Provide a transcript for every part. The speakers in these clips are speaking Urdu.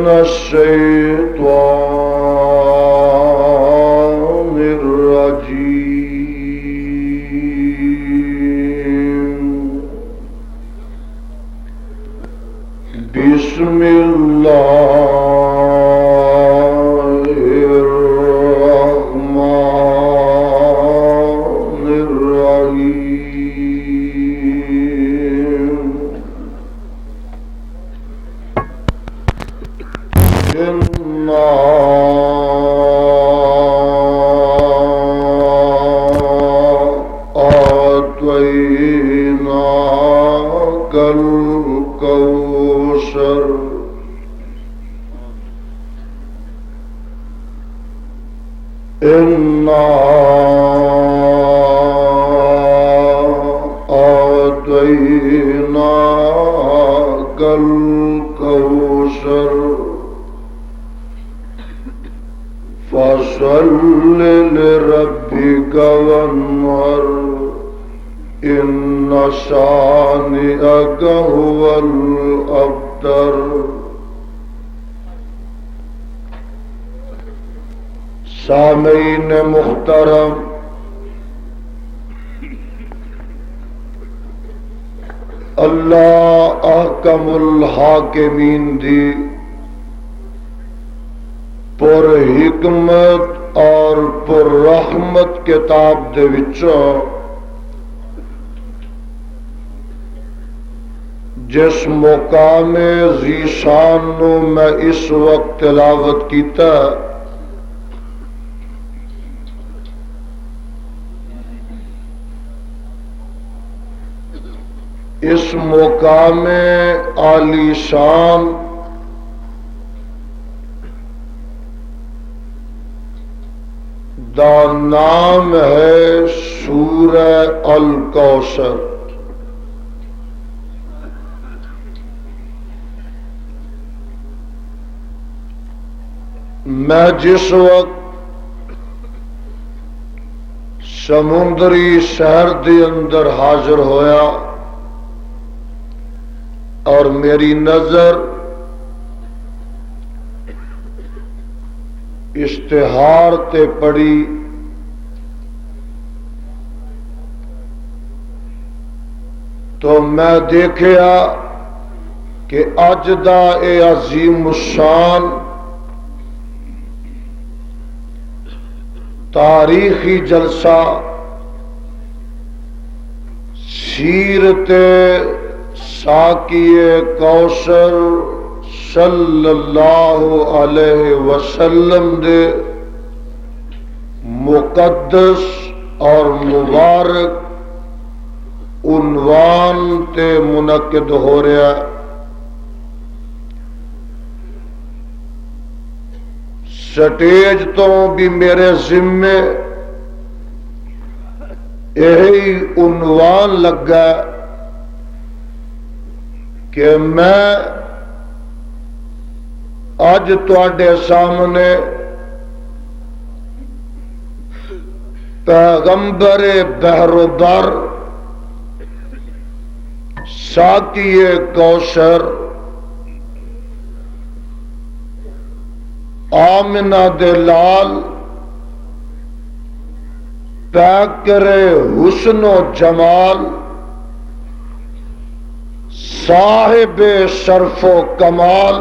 الشيطان الرجيم بسم الله الرحمن الرحيم إنا أعطيناك الكوثر إنا أعطيناك الكوثر فصل لربك وانحر إن شانئك هو الأبتر سامعین محترم، اللہ احکم الحاکمین دی پر حکمت اور پر رحمت کتاب دے وچوں جس مقام ذیشان نو میں اس وقت تلاوت کیتا اس مقام عالی شان دا نام ہے سورہ الکوثر۔ میں جس وقت سمندری شہر دے اندر حاضر ہویا اور میری نظر اشتہار تے پڑی تو میں دیکھیا کہ اج دا اے عظیم الشان تاریخی جلسہ سیرت ساقی کوثر صلی اللہ علیہ وسلم دے مقدس اور مبارک عنوان تے منعقد ہو رہا ہے۔ سٹیج تو بھی میرے ذمے یہی عنوان لگا کہ میں اج تواڈے سامنے پیغمبر بحر و بر ساقی کوثر آمنہ دے لال پیکر حسن و جمال صاحب شرف و کمال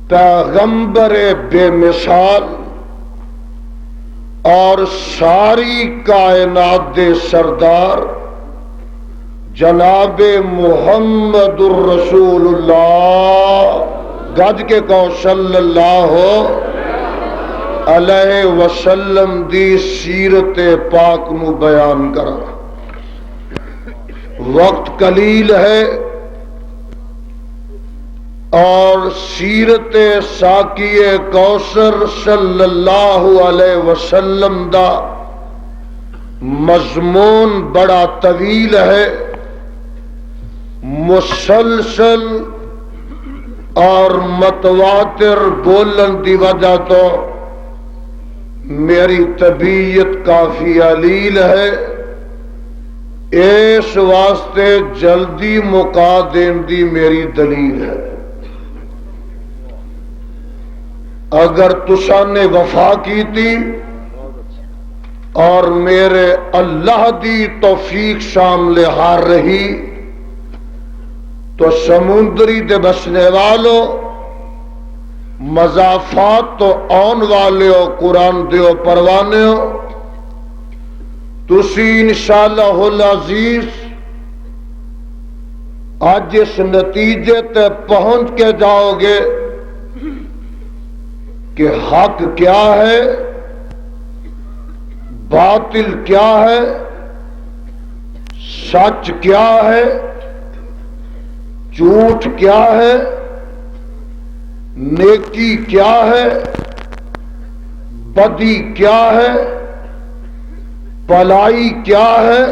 پیغمبر بے مثال اور ساری کائنات دے سردار جناب محمد الرسول اللہ گج کے کہو صلی اللہ علیہ وسلم دی سیرت پاک نو بیان کرا۔ وقت قلیل ہے اور سیرت ساقی کوثر صلی اللہ علیہ وسلم دا مضمون بڑا طویل ہے، مسلسل اور متواتر بولن دی وجہ تو میری طبیعت کافی علیل ہے، اس واسطے جلدی مکا دین دی میری دلیل ہے۔ اگر تسا نے وفا کی تھی اور میرے اللہ دی توفیق شامل ہار رہی تو سمندری دے بسنے والوں مضافات تو آن والے ہو قرآن دیو پروانے ہو تسی انشاءاللہ العزیز آج اس نتیجے تے پہنچ کے جاؤ گے کہ حق کیا ہے باطل کیا ہے سچ کیا ہے جھوٹ کیا ہے نیکی کیا ہے بدی کیا ہے بھلائی کیا ہے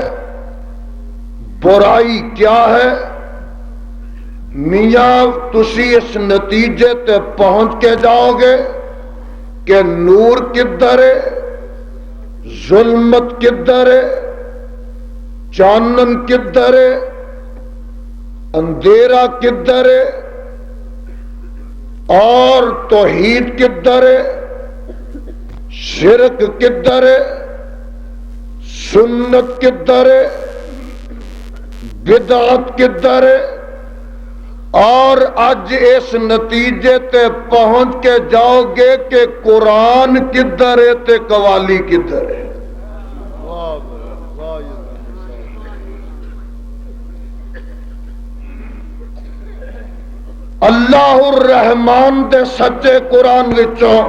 برائی کیا ہے میاں تسی اس نتیجے تے پہنچ کے جاؤ گے کہ نور کدھر ہے ظلمت کدھر ہے چانن کدھر ہے اندھیرا کدھر ہے اور توحید کدھر ہے شرک کدھر ہے سنت کدھر ہے بدعت کدھر ہے اور آج اس نتیجے تے پہنچ کے جاؤ گے کہ قرآن کدھر ہے تے قوالی کدھر ہے اللہ الرحمان دے سچے قرآن وچوں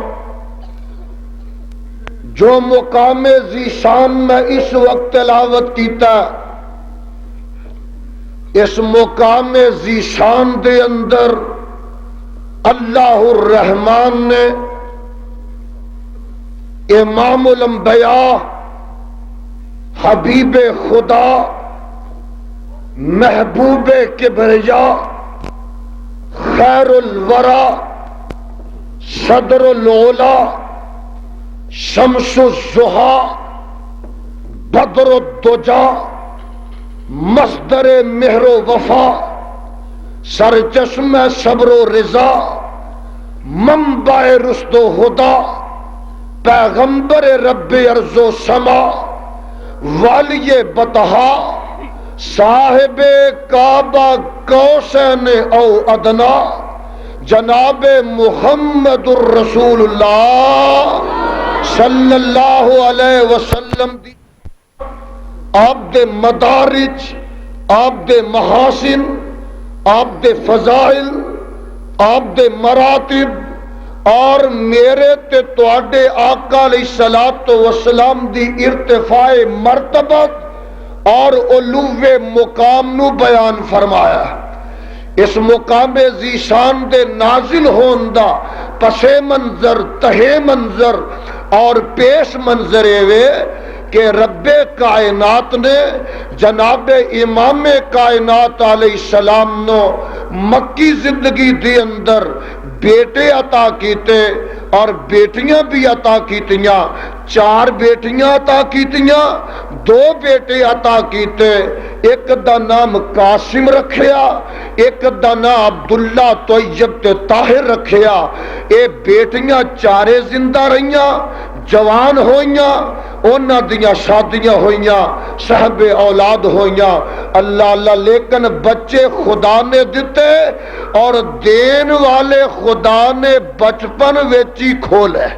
جو مقام ذیشان میں اس وقت تلاوت کیتا اس مقام ذیشان دے اندر اللہ الرحمان نے امام الانبیاء حبیب خدا محبوب کبریا خیر الورا صدر العلا شمس الضحا بدر الدجا مصدر مہر و وفا سرچشمہ صبر و رضا منبع رشد و ہدا پیغمبر رب ارض و سما والی بطحا صاحب کعبہ کوسین او ادنا جناب محمد الرسول اللہ صلی اللہ علیہ وسلم دی آپ دے مدارج آپ دے محاسن آپ دے فضائل آپ دے مراتب اور میرے تے تواڈے آقا علیہ الصلوۃ والسلام دی ارتفاع مرتبت اور علو مقام نو بیان فرمایا اس مقام ذیشان دے نازل ہون دا پس منظر تہے منظر اور پیش منظر وے کہ رب کائنات نے جناب امام کائنات علیہ السلام نو مکی زندگی دے اندر بیٹے عطا کیتے اور بیٹیاں بھی عطا کیتیاں 4 بیٹیاں عطا کیتیاں 2 بیٹے عطا کیتے ایک دا نام قاسم رکھیا ایک دا نام عبداللہ طیب تے طاہر رکھیا اے بیٹیاں 4 زندہ رہیاں جوان ہوئیاں انہاں دیاں شادیاں ہوئیاں صاحب اولاد ہوئیاں اللہ اللہ لیکن بچے خدا نے دیتے اور دین والے خدا نے بچپن ویچی کھولے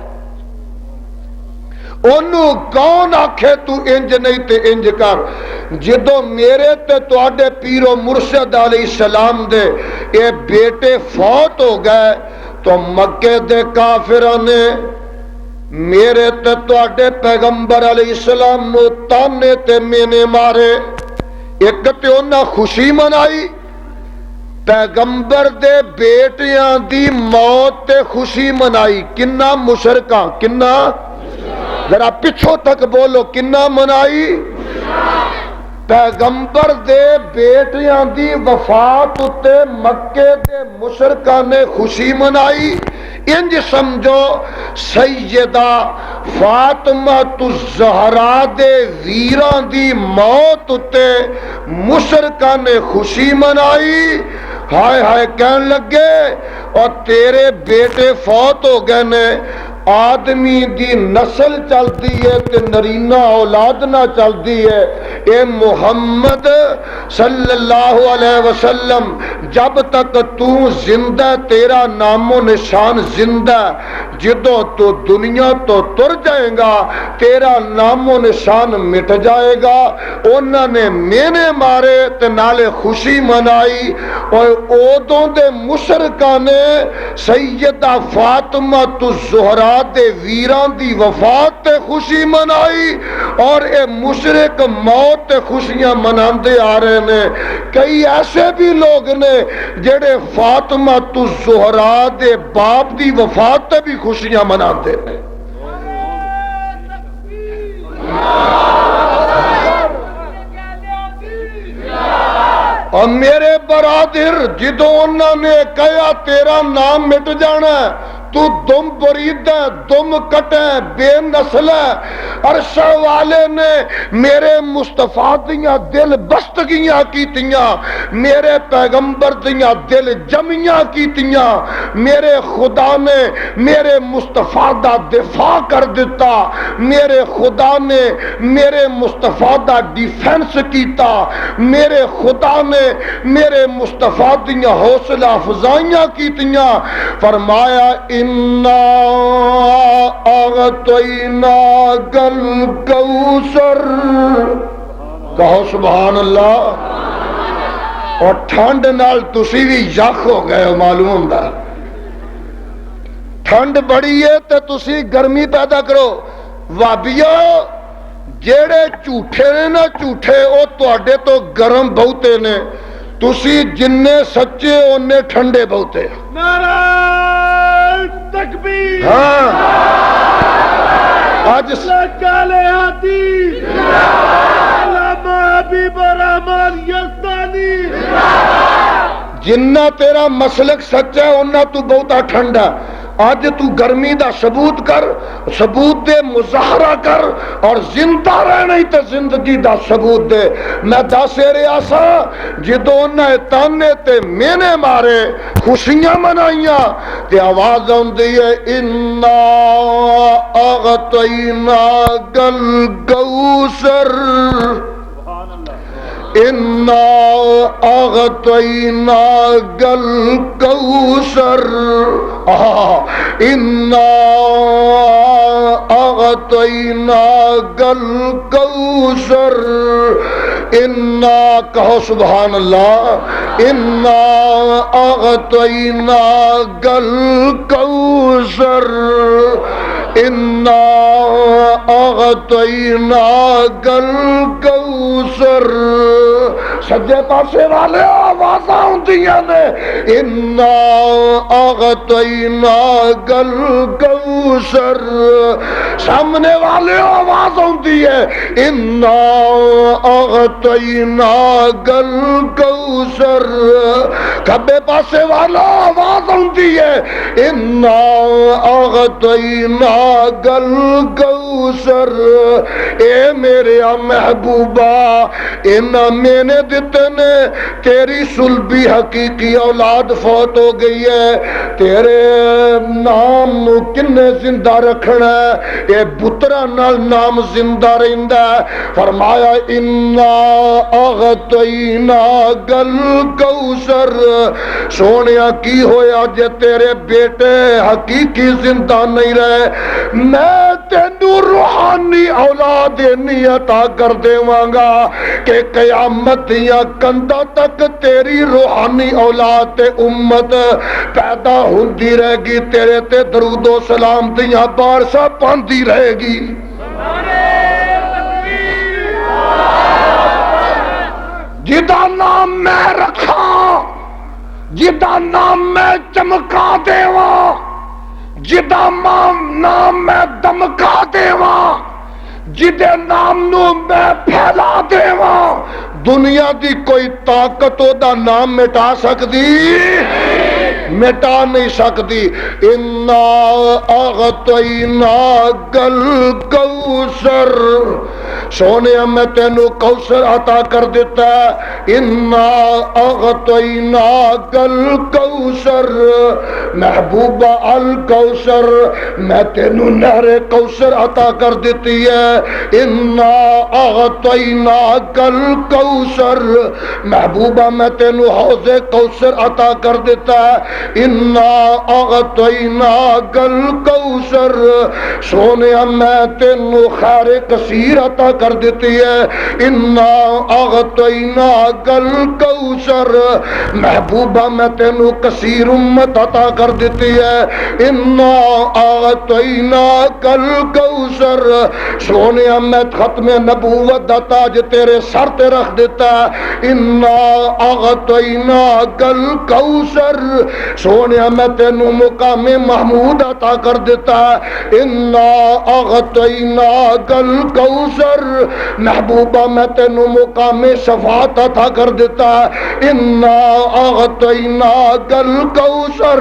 انہوں کون آکھے تو انج نہیں تے انج کر جدو میرے تے تواڈے پیر و مرشد علیہ السلام دے اے بیٹے فوت ہو گئے تو مکے دے کافران نے میرے تے تواڈے پیغمبر علیہ السلام نو تانے تے مینے مارے ایک تے انہاں خوشی منائی پیغمبر دے بیٹیاں دی موت تے خوشی منائی کنا مشرکاں کنا ذرا پچھو تک بولو کنا منائی پیغمبر دے بیٹیاں دی وفات تے مکے دے مشرکاں نے خوشی منائی انج سمجھو سیدہ فاطمہ الزہرا دے ویران دی موت تے مشرکاں نے خوشی منائی ہائے ہائے کہن لگے اور تیرے بیٹے فوت ہو گئے نے، آدمی دی نسل چلتی ہے تے نرینہ اولاد نہ چلتی ہے، اے محمد صلی اللہ علیہ وسلم جب تک تو زندہ تیرا نام و نشان زندہ، جدوں تو دنیا تو تر جائے گا تیرا نام و نشان مٹ جائے گا۔ انہوں نے مینے مارے تے نالے خوشی منائی، اور اودوں دے مشرکاں نے سیدہ فاطمہ الزہرا دے ویران دی وفات تے خوشی منائی، اور اے مشرک موت تے خوشیاں مناندے آ رہے نے۔ کئی ایسے بھی لوگ نے جڑے فاطمہ الزہرا دے باپ دی وفات تے بھی خوشیاں مناندے نے۔ اور میرے برادر جدوں انہوں نے کہا تیرا نام مٹ جانا ہے، تو دم برید ہے، دم کٹ ہے، بے نسل ہے، عرش والے نے میرے مصطفیٰ دیاں دل بستگیاں کیتیاں، میرے پیغمبر دیاں دل جمیاں کیتیاں، میرے خدا نے میرے مصطفیٰ دا دفاع کر دیتا، میرے خدا نے میرے مصطفیٰ دا ڈیفنس کیتا، میرے خدا نے میرے مصطفیٰ دیاں حوصلہ افزائیاں کیتیاں۔ فرمایا اِنَّا أَعْطَيْنَاكَ الْكَوْثَرَ، کہو سبحان اللہ۔ اور ٹھنڈ نال تسی بھی یخ ہو گئے ہو، معلوم ہوندا ٹھنڈ بڑی ہے تے تسی گرمی پیدا کرو۔ وابیو جیڑے جھوٹے نے نا جھوٹے، او تواڈے تو گرم بہتے نے، تسی جننے سچے اونے ٹھنڈے بہتے۔ نعرہ تکبیر، ہاں آج کالے ہاتھی، علامہ حبیب الرحمن یزدانی، جنہ تیرا مسلک سچا ہے انہ تو بہتا ٹھنڈا۔ آج تو گرمی دا ثبوت کر، ثبوت دے، مظاہرہ کر، اور زندہ رہنا ہی تے زندگی دا ثبوت دے۔ میں داسے ریاسا جدو انہیں تانے تے مینے مارے خوشیاں منائیاں تے آواز آندی ہے اِنَّا أَعْطَيْنَاكَ الْكَوْثَرَ، اِنَّا أَعْطَيْنَاكَ الْكَوْثَرَ، اِنَّا أَعْطَيْنَاكَ الْكَوْثَرَ، اِنَّا کہو سبحان اللہ، اِنَّا أَعْطَيْنَاكَ الْكَوْثَرَ، اِنَّا أَعْطَيْنَاكَ الْكَوْثَرَ۔ سجے پاسے والے آوازاں ہوندیاں نے اِنَّا أَعْطَيْنَاكَ الْكَوْثَرَ، سامنے والے آواز ہوندی ہے اِنَّا أَعْطَيْنَاكَ الْكَوْثَرَ، کھبے پاسے والا آواز ہوندی ہے اِنَّا أَعْطَيْنَاكَ الْكَوْثَرَ۔ اے میرے محبوبہ انہاں میں نے دیتے نے تیری سلبی حقیقی اولاد فوت ہو گئی ہے، تیرے نام نو کنے زندہ رکھنا ہے، اے بترا نال نام زندہ رہندا ہے۔ فرمایا اِنَّا أَعْطَيْنَاكَ الْكَوْثَرَ، سونیا کی ہویا جے تیرے بیٹے حقیقی زندہ نہیں رہے، میں تینوں روحانی اولاد نہیں عطا کر دیواں گا کہ قیامت دیاں کنداں تک تیری روحانی اولاد تے امت پیدا ہوندی رہے گی، تیرے تے درود و سلام دیاں بارشاں پاندی رہے گی۔ جدا نام میں رکھا، جدا نام میں چمکا دیواں، جدا نام میں دمکا دیواں، جدے نام نو میں پھیلا دیواں، دنیا دی کوئی طاقت او دا نام مٹا سکدی مٹا نہیں سکتی. انا اعطیناک الکوثر، سونے میں تینوں کوثر عطا کر دیتا ہے. انا اعطیناک الکوثر، محبوبہ الکوثر، میں تینوں نہر کوثر عطا کر دیتی ہے. انا اعطیناک الکوثر، محبوبہ میں تینوں حوض کوثر عطا کر دیتا ہے. انا اعطیناک الکوثر، سونے میں تینوں خیر کثیر عطا کر دیتی ہے. انا اعطیناک الکوثر، محبوبہ میں تینوں کثیر امت عطا کر دیتی ہے. انا اعطیناک الکوثر، سونے میں ختم نبوت دا تاج تیرے سر تے رکھ دیتا ہے. انا اعطیناک الکوثر، سونے میں تینوں مقام محمود عطا کر دیتا ہے. انا اعطیناک الکوثر، محبوبہ میں تینوں مقام شفاعت عطا کر دیتا ہے. انا اعطیناک الکوثر،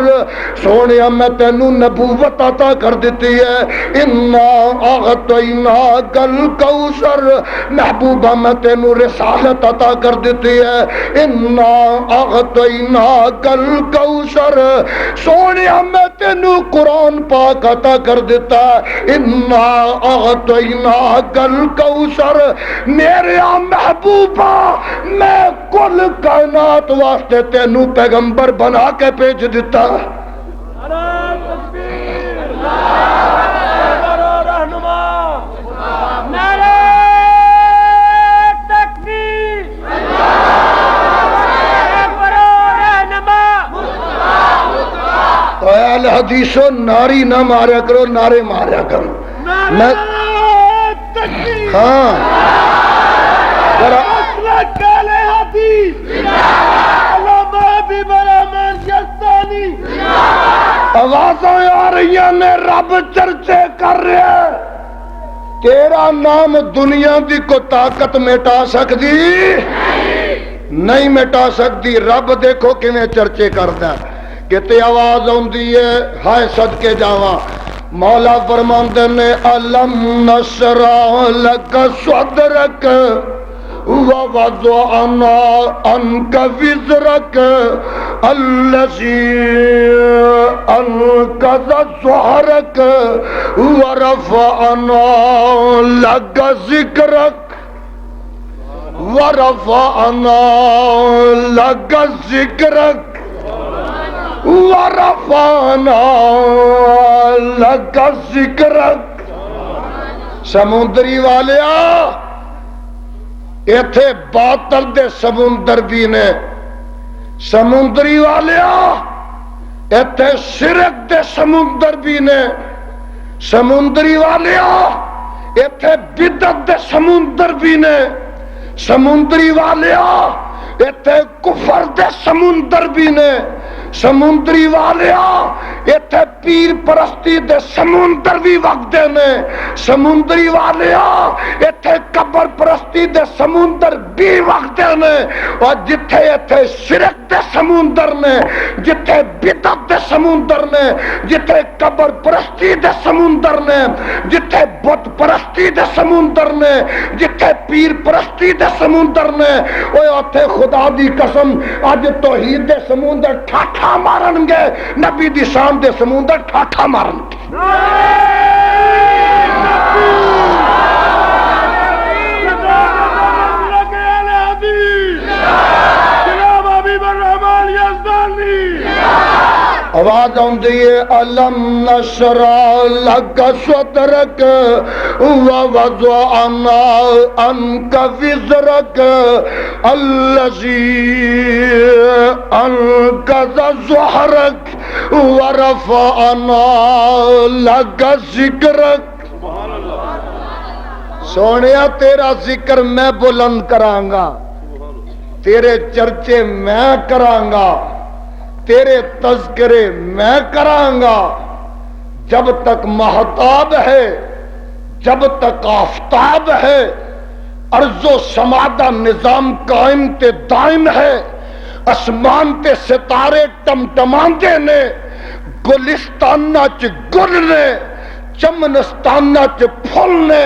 سونے میں تینوں نبوت عطا کر دیتی ہے. انا اعطیناک الکوثر، محبوبہ میں تینوں رسالت عطا کر دیتی ہے. انا اعطیناک الکوثر، سونے میں تینوں قرآن پاک عطا کر دیتا ہے. انا اعطیناک الکوثر، میرے محبوبہ میں کل کائنات واسطے تینوں پیغمبر بنا کے بھیج دیتا. اہل حدیثوں ناری نہ ماریا کرو، نعرے ماریا کرو. میں ہاں آوازیں آ رہی ہیں، رب چرچے کر رہے. تیرا نام دنیا دی کو طاقت مٹا سکتی نہیں، مٹا سکتی. رب دیکھو کیویں چرچے کردا ہے. کتے آواز آندی ہے، ہائے صدقے جاواں. مولا فرماندے نے الم نشرح لک صدرک ووضعنا عنک وزرک الذی انقض ظہرک ورفعنا لک ذکرک ورفعنا لک ذکرک ورفعنا لک ذکرک. سمندری والیا ایتھے باطل دے سمندر بھی نے. سمندری والیا ایتھے شرک دے سمندر بھی نے. سمندری والیا ایتھے بدعت دے سمندر بھی نے. سمندری والیا ایتھے کفر دے سمندر بھی نے. سمندری والیا ایتھے پیر پرستی دے سمندر بھی وگدے نے. سمندری والیا ایتھے قبر پرستی دے سمندر بھی وگدے نے. اور جتھے ایتھے شرک دے سمندر نے، جتھے بدعت دے سمندر نے، جتھے قبر پرستی دے سمندر نے، جتھے بت پرستی دے سمندر نے، جتھے پیر پرستی دے سمندر نے، اوے اوتھے خدا دی قسم اج توحید دے سمندر ٹھاٹھا مارن گے، نبی دی شان دے سمندر ٹھاٹھا مارن گے. آواز آندی ہے الم نشرح لک صدرک ووضعنا عنک وزرک الذی انقض ظہرک ورفعنا لک ذکرک. سونیا تیرا ذکر میں بلند کراں گا، تیرے چرچے میں کراں گا، تیرے تذکرے میں کراں گا. جب تک مہتاب ہے، جب تک آفتاب ہے، ارض و سما دا نظام قائم تے دائم ہے. اسمان تے ستارے ٹمٹماندے نے، گلستانہ چ گل نے، چمنستانہ چ پھل نے،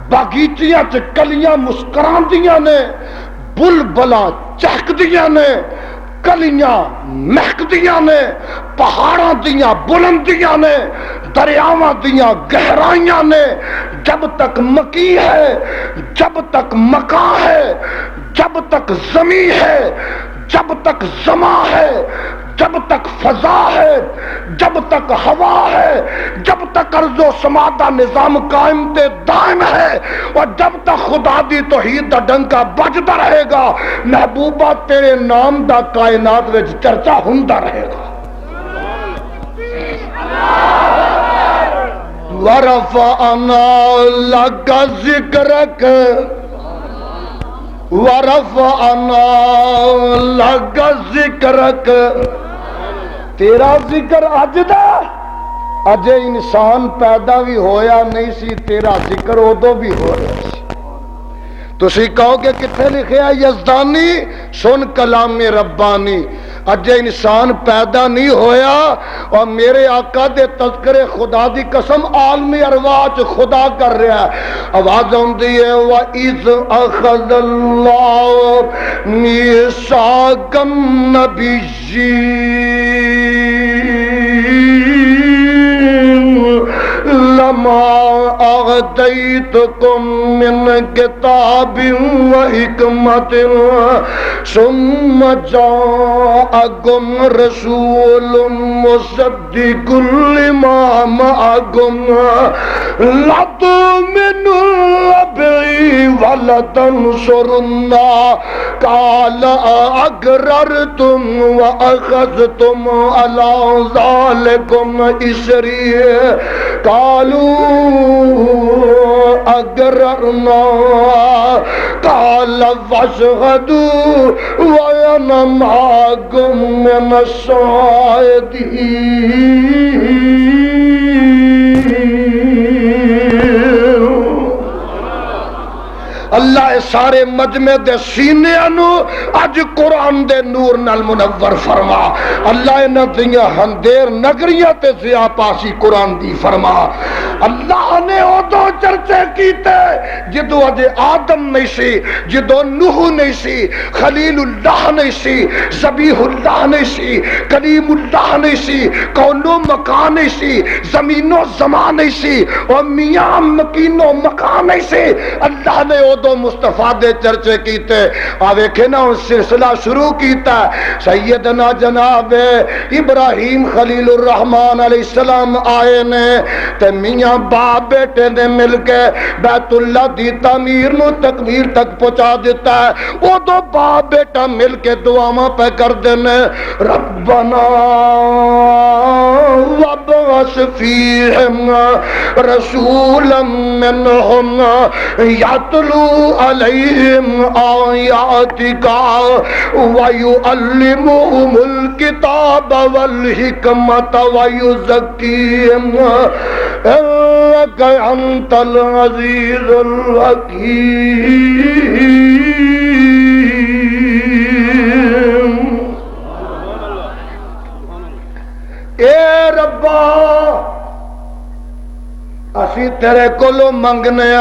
باغیچیاں چ کلیاں مسکراندیاں نے، بلبلاں چہکدیاں نے، کلیاں مہکدیاں نے، پہاڑاں دیاں بلندیاں نے، دریاواں دیاں گہرائیاں نے۔ جب تک مکی ہے، جب تک مکاں ہے، جب تک زمین ہے، جب تک زماں ہے، جب تک فضا ہے، جب تک ہوا ہے، جب تک ارض و سما دا نظام قائم تے دائم ہے، اور جب تک خدا دی توحید دا ڈنکا بجدا رہے گا، محبوبہ تیرے نام دا کائنات وچ چرچا ہوندا رہے گا۔ وَرَفَعْنَا لَكَ ذِكْرَكَ وَرَفَعْنَا لَكَ ذِكْرَكَ۔ تیرا ذکر اج دا، اجے انسان پیدا بھی ہویا نہیں سی، تیرا ذکر ادو بھی ہو رہا سی۔ تسی کہو کہ کتنے لکھیا یزدانی؟ سن کلام ربانی، اجے انسان پیدا نہیں ہویا اور میرے آقا دے تذکرے خدا دی قسم عالمی ارواح چ خدا کر رہا ہے۔ آواز آندی ہے وَإِذْ أَخَذَ اللَّهُ مِيثَاقَ النَّبِيِّينَ لَمَا آتَيْتُكُم مِّن كِتَابٍ وَحِكْمَةٍ ثُمَّ جَاءَكُمْ رَسُولٌ مُصَدِّقٌ لِّمَا مَعَكُمْ لَتُؤْمِنُنَّ بِهِ وَلَتَنصُرُنَّهُ قَالَ أَأَقْرَرْتُمْ وَأَخَذْتُمْ عَلَىٰ ذَٰلِكُمْ إِصْرِي قَالُوا أَقْرَرْنَا قَالَ فَاشْهَدُوا وَأَنَا مَعَكُمْ مِنَ الشَّاهِدِينَ۔ اللہ سارے مجمع دے سینے نو اج قرآن دے نور نال منور فرما۔ اللہ انہاں دیاں ہندیر نگریاں تے ضیا پاسی قرآن دی فرما۔ اللہ نے ادو چرچے کیتے جدو اجے آدم نہیں سی، جدو نوح نہیں سی، خلیل اللہ نہیں سی، ذبیح اللہ نہیں سی، کلیم اللہ نہیں سی، کون و مکان نہیں سی، زمین و زمان نہیں سی، اور میاں مکین و مکان نہیں سی۔ اللہ نے ادو مصطفیٰ دے چرچے کیتے۔ آویکھے نا سلسلہ شروع کیتا ہے، سیدنا جناب ابراہیم خلیل الرحمن علیہ السلام آئے نے تے میاں باپ بیٹے نے مل کے بیت اللہ دی تعمیر نو تکمیل تک پہنچا دیتا ہے۔ او دو باپ بیٹا مل کے دعاواں پہ کر دینے ربنا وابعث فیہم رسولا منہم یتلو علیہم آیاتک ویعلمہم الکتاب والحکمت ویزکیہم انک انت العزیز الحکیم۔ اے ربا اسی تیرے کولو منگنے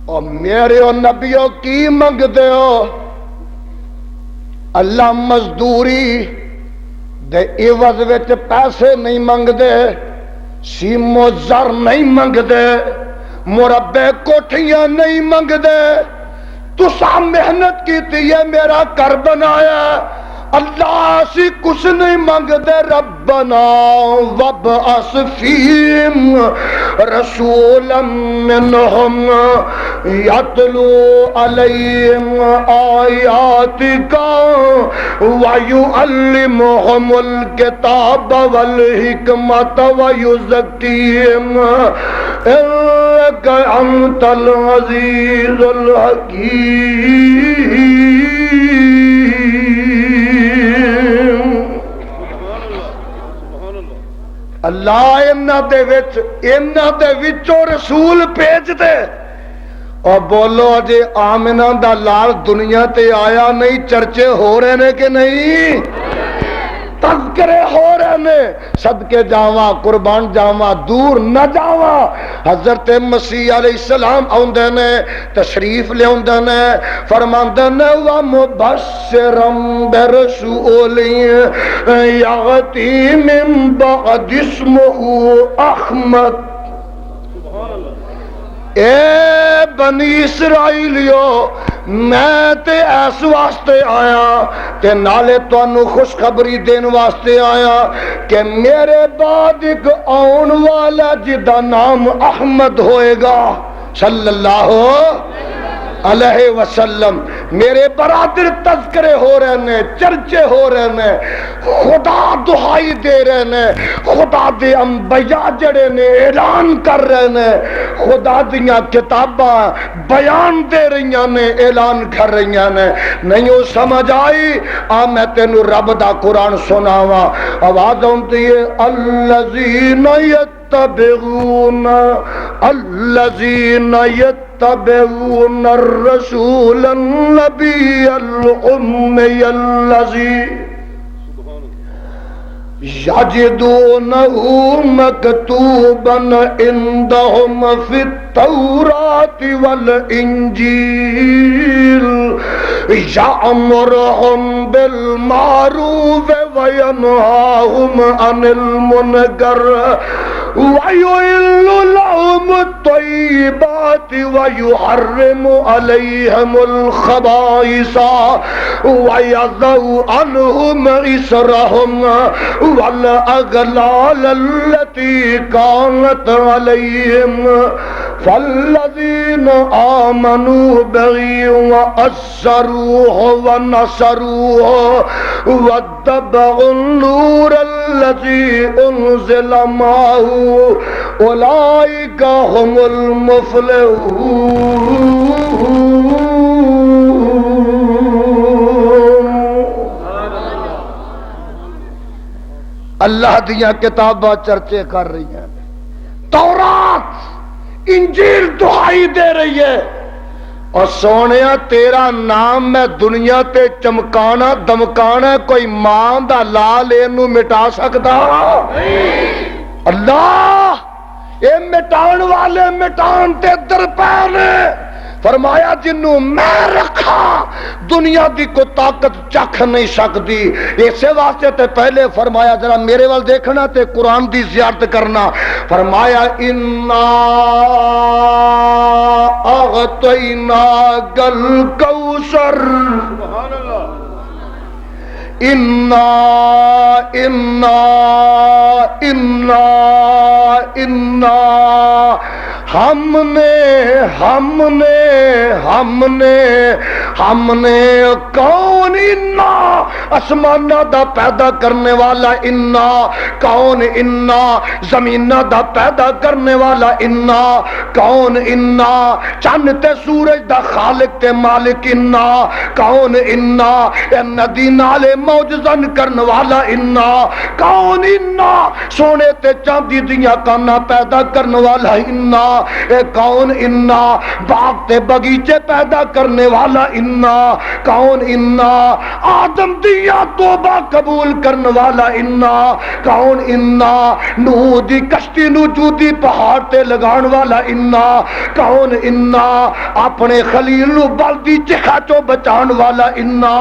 اور میرے اور نبیوں کی منگ دے ہو؟ اللہ مزدوری دے عوض وچ پیسے نہیں منگ دے، سیم و زر نہیں منگ دے، مربع کوٹھیاں نہیں منگ دے، تسا محنت کی تھی یہ میرا گھر بنایا، اللہ سی کچھ نہیں منگ دے۔ ربنا وابعث فیہم رسولا منہم یتلو علیہم آیاتک ویعلمہم الکتاب والحکمت ویزکیہم انک انت العزیز الحکیم۔ اللہ انہاں دے وچوں رسول بھیج دے اور بولو اجے آمنہ دا لال دنیا تے آیا نہیں، چرچے ہو رہے نے کہ نہیں؟ تذکرے ہو رہے نے، صدقے جاواں قربان جاواں دور نہ جاواں۔ حضرت مسیح علیہ السلام آندے نے، تشریف لے آندے نے، فرماندے نے وَمُبَشِّرًا بِرَسُولٍ يَأْتِي مِن بَعْدِ اسْمُهُ أَحْمَدُ۔ اے بنی اسرائیلیو، میں تے اس واسطے آیا تے نالے تانوں خوشخبری دین واسطے آیا کہ میرے بعد ایک آن والا جدا نام احمد ہوئے گا صلی اللہ علیہ وسلم۔ میرے برادر تذکرے ہو رہے ہیں، چرچے ہو رہے ہیں، خدا دہائی دے رہے ہیں، خدا دے انبیاء جڑے نے اعلان کر رہے ہیں، خدا دیاں کتاباں بیان دے رہی ہیں، اعلان کر رہی ہیں۔ نہیں وہ سمجھ آئی؟ آ میں تینوں رب دا قرآن سناواں، آواز آتی ہے الذین يتبعون الرسول النبي الأمي الذي يجدونه مكتوبا عندهم في التوراة والإنجيل يأمرهم بالمعروف وينهاهم عن المنكر وَيُحِلُّ لَهُمُ الطَّيِّبَاتِ وَيُحَرِّمُ عَلَيْهِمُ الْخَبَائِثَ وَيَضَعُ عَنْهُمْ إِصْرَهُمْ وَالْأَغْلَالَ الَّتِي كَانَتْ عَلَيْهِمْ فَالَّذِينَ آمَنُوا بِهِ وَأَزَّرُوهُ وَنَصَرُوهُ وَاتَّبَعُوا النُّورَ الَّذِي أُنزِلَ مَعَهُ اولئک هم المفلحون۔ اللہ دیاں کتاباں چرچے کر رہی ہیں، تورات انجیل دہائی دے رہی ہے، اور سونیا تیرا نام میں دنیا تے چمکانا دمکانا کوئی ماں دا لال اینو مٹا سکتا؟ اللہ اے مٹان والے مٹان تے درپیر نے فرمایا جنوں میں رکھا دنیا دی کو طاقت چکھ نہیں سکتی۔ اسے واسطے تے پہلے فرمایا ذرا میرے وال دیکھنا تے قرآن دی زیارت کرنا، فرمایا انا اعطیناک الکوثر، سبحان اللہ، انا انا انا انا ہم نے کون انا اسمانہ دا پیدا کرنے والا انا، کون انا زمینہ دا پیدا کرنے والا انا، کون انا چند تے سورج دا خالق تے مالک انا، کون انا ندی نالے موجزن کرنے والا انا، کون انا سونے تے چاندی دیاں کانا پیدا کرنے والا انا، اے کون انا باغ تے بغیچے پیدا کرنے والا انا، کون انا آدم دیا توبہ قبول کرنے والا انا، کون انا نوح دی کشتی نو جودی پہاڑ تے لگان والا انا، کون انا اپنے خلیل نو بلدی چکھا چو بچان والا انا،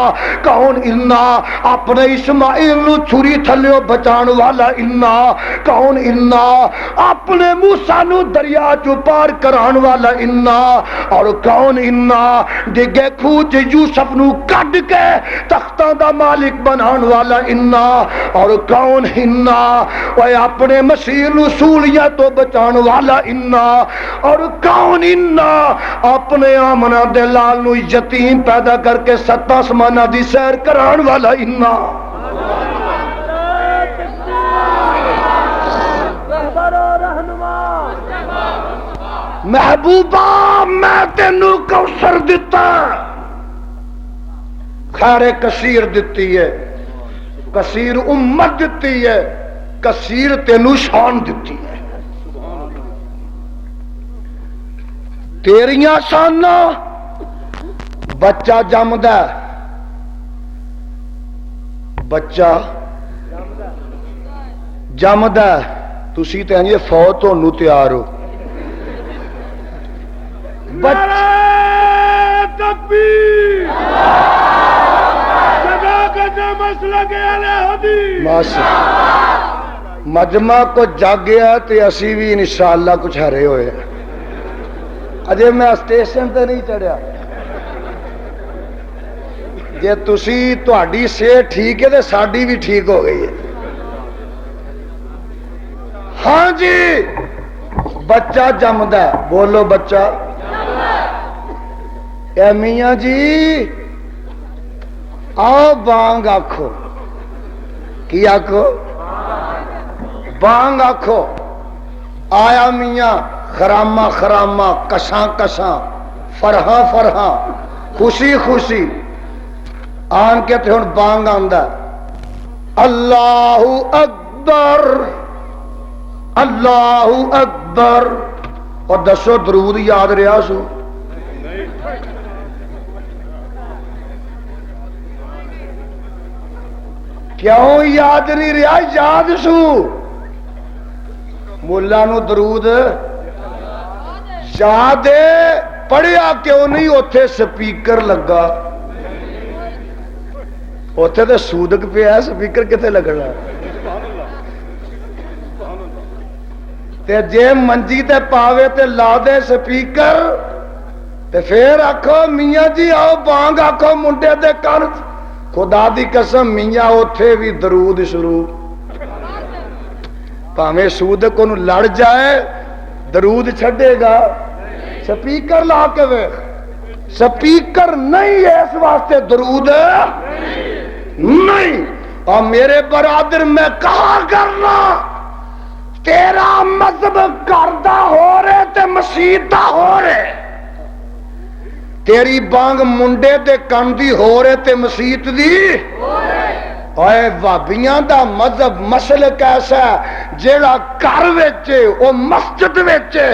کون انا اپنے اسماعیل نو چھری تھلیو بچان والا انا، کون انا اپنے موسیٰ نو دریا چو پار کران والا انا، اور کون انا ڈگے کھوچ یوسف نو کڈ کے تختہ دا مالک بنان والا انا، اور کون انا وہ اپنے مسیح نو سولیاں تو بچان والا انا، اور کون انا اپنے آمنہ دے لال نو یتیم پیدا کر کے ست آسمانہ دی سیر کران والا انا۔ محبوبہ میں تینو کوثر دیتا، خیر کثیر دیتی ہے، کثیر امت دیتی ہے، کثیر تینو شان دیتی ہے۔ تیریاں شاناں بچہ جمدا بچہ جمدا تسی تے یہ فوت ہونوں تیار ہو تکبیر صداقت مسلک اہل حدیث مجمع کو جاگیا تے اسی بھی انشاءاللہ کچھ ہرے ہوئے اجے میں اسٹیشن تے نہیں چڑھیا جے تسی تہاڈی صحت ٹھیک ہے تے ساڈی بھی ٹھیک ہو گئی ہے ہاں جی بچہ جمدا ہے بولو بچہ اے میاں جی آؤ بانگ آکھو کی آکھو بانگ آکھو آیا میاں خرامہ خرامہ کشاں کشاں فرحاں فرحاں خوشی خوشی آن کے تے ہن بانگ آندا اللہ اکبر اللہ اکبر اور دسو درود یاد رہا سو کیوں یاد نہیں رہا یاد سو مولا نو درود یاد ہے پڑھیا کیوں نہیں اوتھے سپیکر لگا اوتھے تے سودک پہ ہے سپیکر کتے لگنا تے جے منجی تے پاوے تے لا دے سپیکر تے پھر آکھو میاں جی آؤ بانگ آکھو منڈے دے کان خدا دی قسم میاں اوتھے بھی درود شروع پاویں سودک کو لڑ جائے درود چھڈے گا سپیکر لا کے ویکھ سپیکر نہیں ہے اس واسطے درود نہیں اور میرے برادر میں کہا کرنا تیرا مذہب کردہ ہو رہے تے مسیدہ ہو رہے تیری بانگ منڈے دے کندی ہو رہے تے مسیت دی اوے وابیاں دا مذہب مسلک ایسا ہے جیڑا گھر وچے او مسجد وچے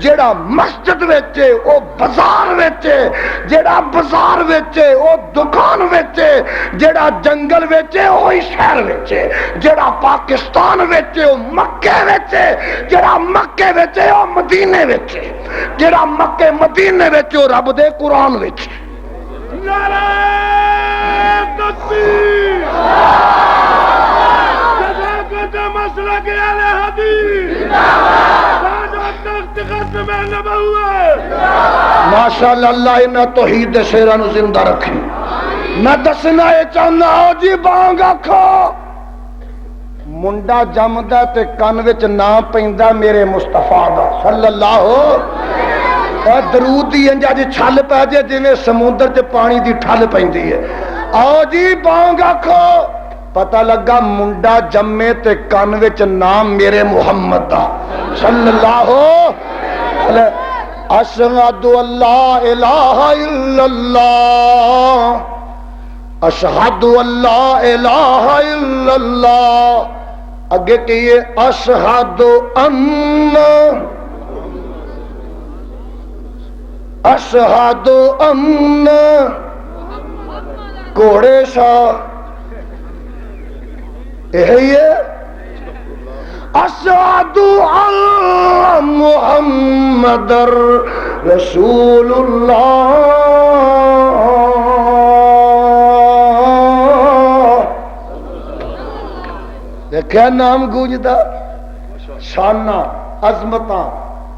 جیڑا مسجد وچے او بازار وچے جیڑا بازار وچے او دکان وچے جیڑا جنگل وچے او شہر وچے جیڑا پاکستان وچے او مکے وچے جیڑا مکے وچے او مدینے وچے جیڑا مکے مدینے وچے او رب دے قرآن وچے نعرہ تکبیر صداقت مسلک اہل حدیث تاج و تخت ختم نبوت ماشاءاللہ اللہ انہاں توحید دے شیراں نو زندہ رکھے میں دسنا اے چاہنا ہو جی بانگ آکھو منڈا جمدا تے کن وچ نام پیندا میرے مصطفیٰ دا صلی اللہ اور درود دی انجا جی چھل پہ جے جویں سمندر چ پانی دی ٹھل پیندی ہے آؤ جی بانگ آکھو پتہ لگا منڈا جمے تے کان وچ نام میرے محمد دا صلی اللہ اشہد اللہ الہ الا اللہ اشہد اللہ الہ الا اللہ اگے کہیے اشہد ان کوڑے شاہ یہی ہے اشہد ان محمد رسول اللہ دیکھا نام گونجدا شانہ عظمتاں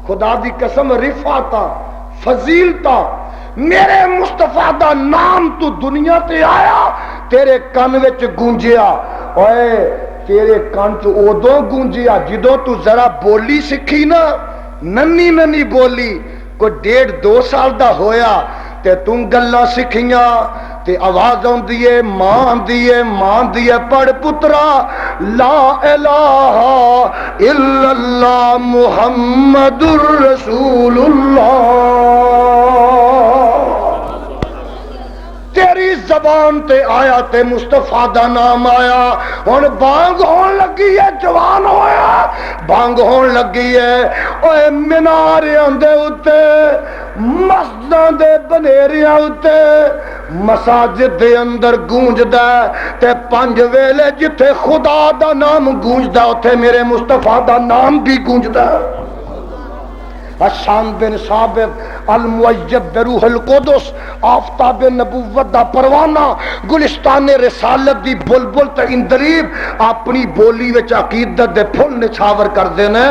خدا دی قسم رفعتاں فضیلتاں میرے مصطفیٰ دا نام تو دنیا تے آیا تیرے کان وچ گونجیا اوئے تیرے کان چ اودوں گونجیا جدوں تو ذرا بولی سکھی نا ننی ننی بولی کوئی 1.5-2 سال دا ہویا تے تم گلاں سکھیاں تے آواز آندی ہے ماں دیے پڑھ پترا لا الہ الا اللہ محمد الرسول اللہ تیری زبان تے آیا تے مصطفیٰ دا نام آیا ہن بانگ ہون لگی ہے جوان ہویا بانگ ہون لگی ہے اوے مینار اندے اتے مسجداں دے بنیریاں اتے مساجد دے اندر گونجدا تے 5 ویلے جتھے خدا دا نام گونجدا اوتھے میرے مصطفیٰ دا نام بھی گونجدا حسان بن ثابت المؤید بروح القدس آفتاب نبوت دا پروانہ گلستان رسالت دی بلبل تے اندریب اپنی بولی وچ عقیدت دے پھل نچھاور کر دینے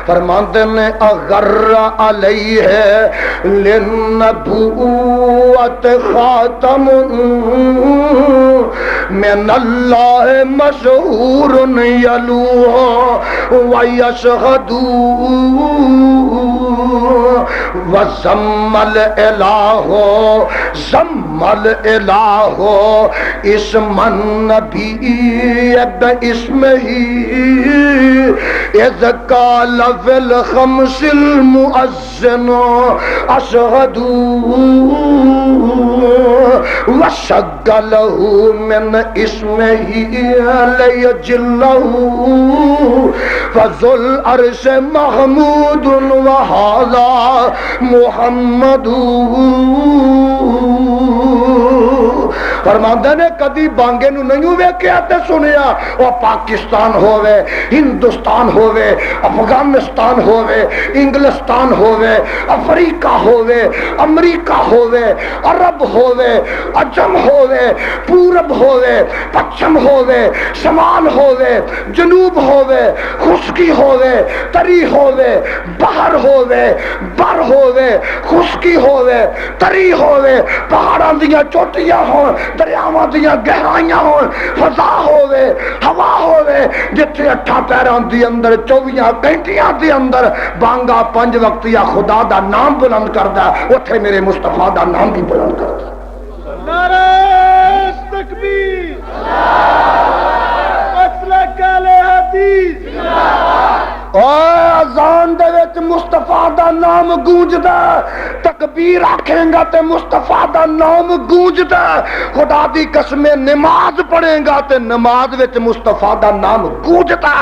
فرماندے نے اغر علیہ للنبوت خاتم من اللہ مشہور یلوہ ویشہدو وَزَمَّ الْإِلَاهُ زَمَّ الْإِلَاهُ اسم النبی بِاسْمِهِ اذ قال فی الخمس المؤذن اشہد وشق له من اسمه ليجله فذو العرش محمود وهذا محمد فرماندے نے کدی بانگے نو نہیں ویکھیا تے سنیا او پاکستان ہووے ہندوستان ہووے افغانستان ہووے انگلستان ہووے افریقہ ہووے امریکہ ہووے عرب ہووے عجم ہووے پورب ہووے پچھم ہووے شمال ہووے جنوب ہووے خشکی ہووے تری ہووے بحر ہووے بر ہووے خشکی ہووے تری ہووے پہاڑاں دیاں چوٹیاں ہون دریاواں دیاں گہرائیاں ہون فضا ہووے ہوا ہووے جتھے 8 پیراں دی اندر 24 گھنٹیاں دی اندر بانگا 5 وقتیا خدا دا نام بلند کردا اوتھے میرے مصطفیٰ دا نام بھی بلند کردا نعرہ تکبیر مسلک اہل حدیث اذان دے وچ مصطفیٰ دا نام گونجدا تکبیر آکھیں گا تے مصطفیٰ دا نام گونجدا خدا دی قسم نماز پڑھیں گا تے نماز وچ مصطفیٰ دا نام گونجدا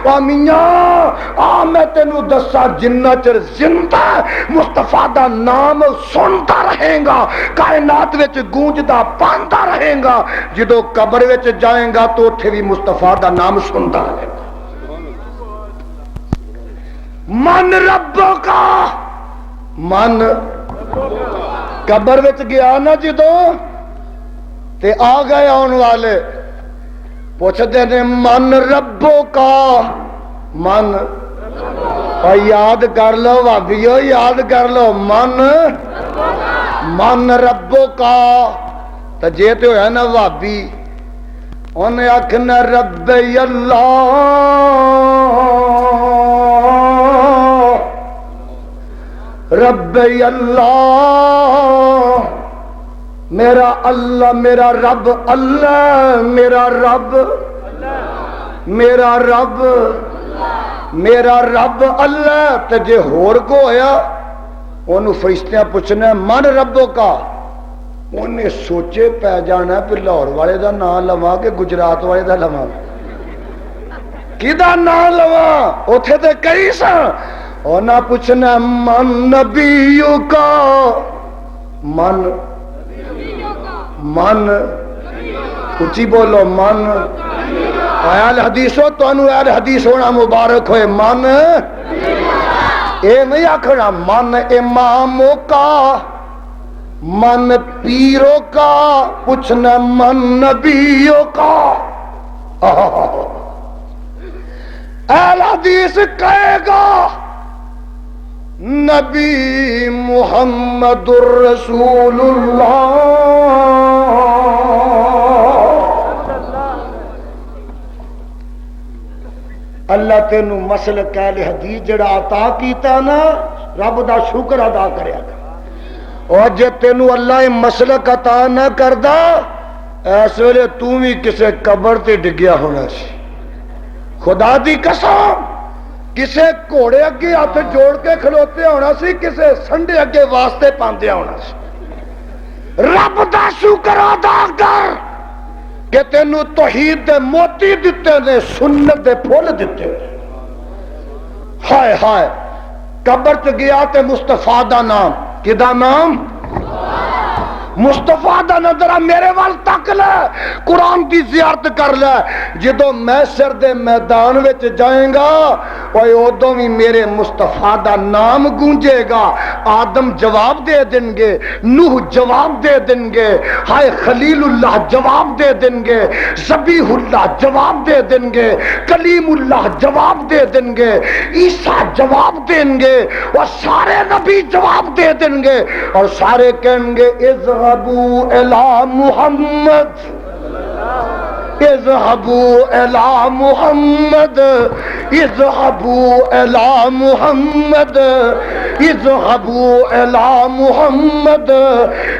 او میاں آ میں تینوں دسا جنہ چر زندہ مصطفیٰ دا نام سنتا رہے گا کائنات وچ گونجدا پاندا رہے گا جدوں قبر وچ جائیں گا تو اوتھے بھی مصطفیٰ دا نام سنتا رہے گا من ربو کا من قبر وچ گیا نا جدوں تے آ گئے آن والے پوچھتے نے من ربو کا من اور یاد کر لو بھابیو یاد کر لو من ربو کا تو جے تو ہے نا بھابی انہیں آکھنا رب اللہ رب اللہ میرا اللہ میرا رب اللہ میرا رب میرا رب میرا رب اللہ تے جے ہور کو ہویا انہوں فرشتیاں پوچھنا من ربو کا انہیں سوچے پہ جانا پھر لاہور والے دا نام لواں کہ گجرات والے دا لواں کدا نام لواں اوتھے تے کئی سا اور نہ پوچھنا من نبیوں کا من اچھی بولو من اہل حدیثوں تو انہوں اہل حدیث ہونا مبارک ہوئے من اے نہیں آکھنا من اماموں کا من پیروں کا پوچھنا من نبیوں کا اہل حدیث کہے گا نبی محمد الرسول اللہ اللہ تینوں مسلک اہل حدیث جڑا عطا کیتا نا رب دا شکر ادا کریا کر اور جے تینوں اللہ مسلک عطا نہ کردا اس ویلے تو بھی کسے قبر تے ڈگیا ہونا سی خدا دی قسم کسے گھوڑے اگے ہاتھ جوڑ کے کھلوتے ہونا سی کسے سنڈے اگے واسطے پاندے ہونا سی رب دا شکر ادا کر کہ تینوں توحید دے موتی دتے نے سنت دے پھول دتے ہائے ہائے قبر تے گیا تے مصطفیٰ دا نام کدا نام مصطفیٰ دا نظرہ میرے وال تک لے قرآن دی زیارت کر لے جدو محشر دے میدان وچ جائیں گا اوے ادوں بھی میرے مصطفیٰ دا نام گونجے گا آدم جواب دے دیں گے نوح جواب دے دیں گے ہائے خلیل اللہ جواب دے دیں گے ذبیح اللہ جواب دے دیں گے کلیم اللہ جواب دے دیں گے عیسیٰ جواب دیں گے اور سارے نبی جواب دے دیں گے اور سارے کہیں گے اذهبوا الى محمد اذهبوا الى محمد اذهبوا الى محمد اذهبوا الى محمد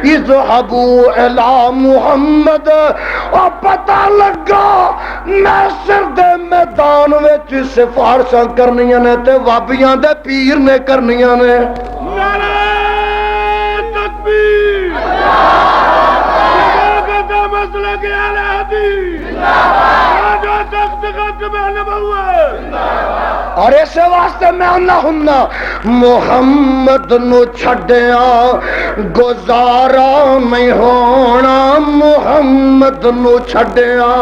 اذهبوا الى محمد اور پتہ لگا محشر دے میدان وچ سفارشاں کرنیاں نے تے وابیاں دے پیر نے کرنیاں نے نعرہ تکبیر مسئلہ کے اہل حدیث آجا تخت ختم نبوت اور اس واسطے میں اللہ ہننا محمد نو چھڑیاں گزارا نہیں ہونا محمد نو چھڑیاں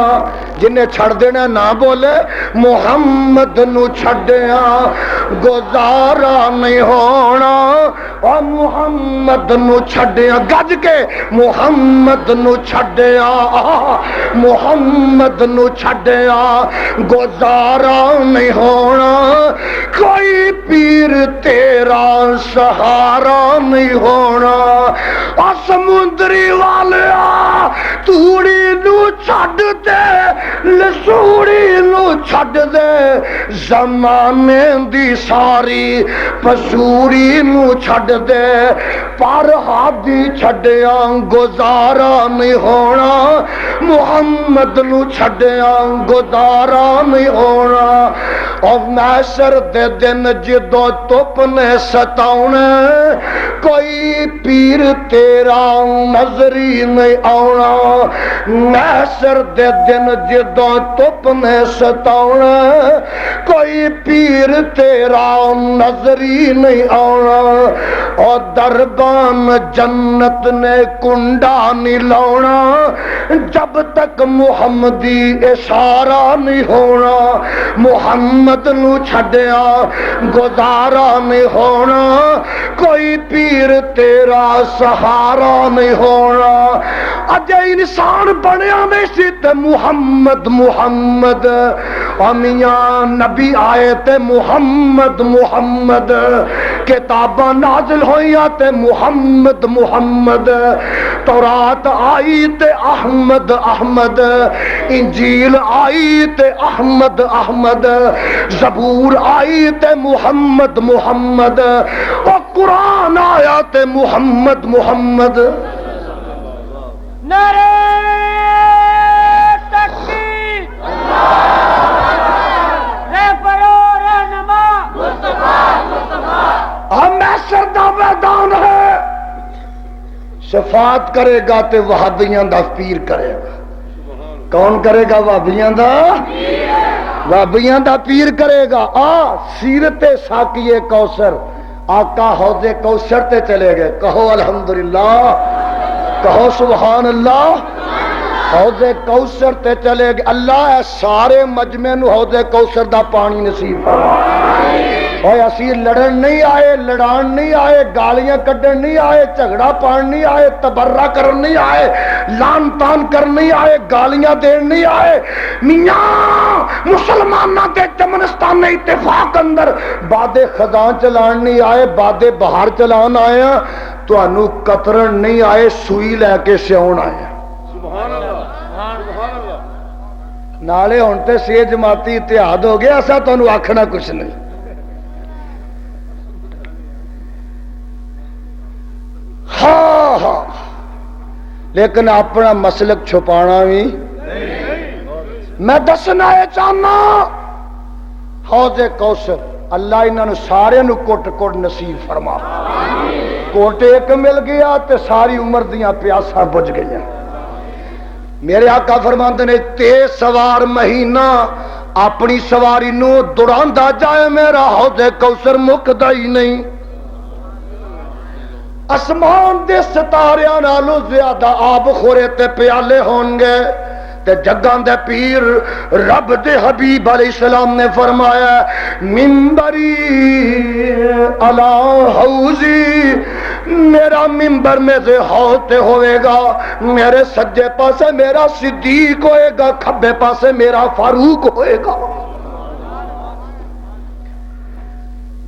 جنہیں چھڑ دینا نہ بولے محمد نو چھڑیاں گزارا نہیں ہونا اور محمد نو چھڑیاں گج کے محمد نو چھڑیاں محمد نو چھڑیاں گزارا نہیں ہونا کوئی پیر تیرا سہارا نہیں ہونا اور سمندری والیا توڑی نو چھڑ دے لسوڑی نو چھڑ دے زمانے دی ساری پسوڑی نو چھڑ دے پر ہادی چھڑیاں گزارا نہیں ہونا محمد نو چھڑیاں گزارا نہیں ہونا اور محشر دے دن جدو تپ نے ستاؤنے کوئی پیر تیرا نظری نہیں آنا محشر دے دن جدو تپ نے ستاؤنے کوئی پیر تیرا نظری نہیں آنا اور دربان جنت نے کنڈا نہیں لاؤنا جب تک محمدی اشارہ نہیں ہونا محمد نو چھڑیا گزارا نہیں ہونا کوئی پیر تیرا سہارا نہیں ہونا اجے انسان بنیا نہیں سی تے محمد محمد امیاں نبی آئے تے محمد محمد کتاباں نازل ہوئیاں تے محمد محمد تورات آئی تے احمد احمد انجیل آئی تے احمد احمد زبور آئی تے محمد محمد اور قرآن آیا تے محمد محمد نعرہ تکبیر رے پڑھو رہنما ہم محشر دا میدان ہے شفاعت کرے گا تے وہابیاں دا پیر کرے گا کون کرے گا وہابیاں دا وہابیاں دا پیر کرے گا سیرت ساقی کوثر آقا حوض کوثر تے چلے گئے کہو الحمدللہ کہو سبحان اللہ حوض کوثر تے چلے گئے اللہ اے سارے مجمع نو حوض کوثر دا پانی نصیب فرما اور اسی لڑن نہیں آئے لڑان نہیں آئے گالیاں کڈن نہیں آئے جھگڑا پان نہیں آئے تبرہ کرن نہیں آئے لان تان کرن نہیں آئے گالیاں دین نہیں آئے میاں مسلمانہ دے چمنستان اتفاق اندر باد خزاں چلان نہیں آئے باد بہار چلان آئے تو انو قطرن نہیں آئے سوئی لے کے سیون آئے نالے ہونتے سی جماعتی اتحاد ہو گیا ایسا تو انو آکھنا کچھ نہیں ہاں ہاں لیکن اپنا مسلک چھپانا بھی میں دسنا ہے چاہنا حوض کوثر اللہ انہوں سارے نو کوٹ کوٹ نصیب فرما کوٹ ایک مل گیا تے ساری عمر دیاں پیاساں بجھ گئی میرے آقا فرماتے نے تیز سوار مہینہ اپنی سواری نو دوڑان دا جائے میرا حوض کوثر مکدا ہی نہیں آسمان دے ستاریاں نالوں زیادہ آب خورے تے پیالے ہون گے تے جگاں دے پیر رب دے حبیب علیہ السلام نے فرمایا منبری علی حوضی، میرا منبر میں سے ہوتے ہوئے گا، میرے سجے پاسے میرا صدیق ہوئے گا، کھبے پاسے میرا فاروق ہوئے گا۔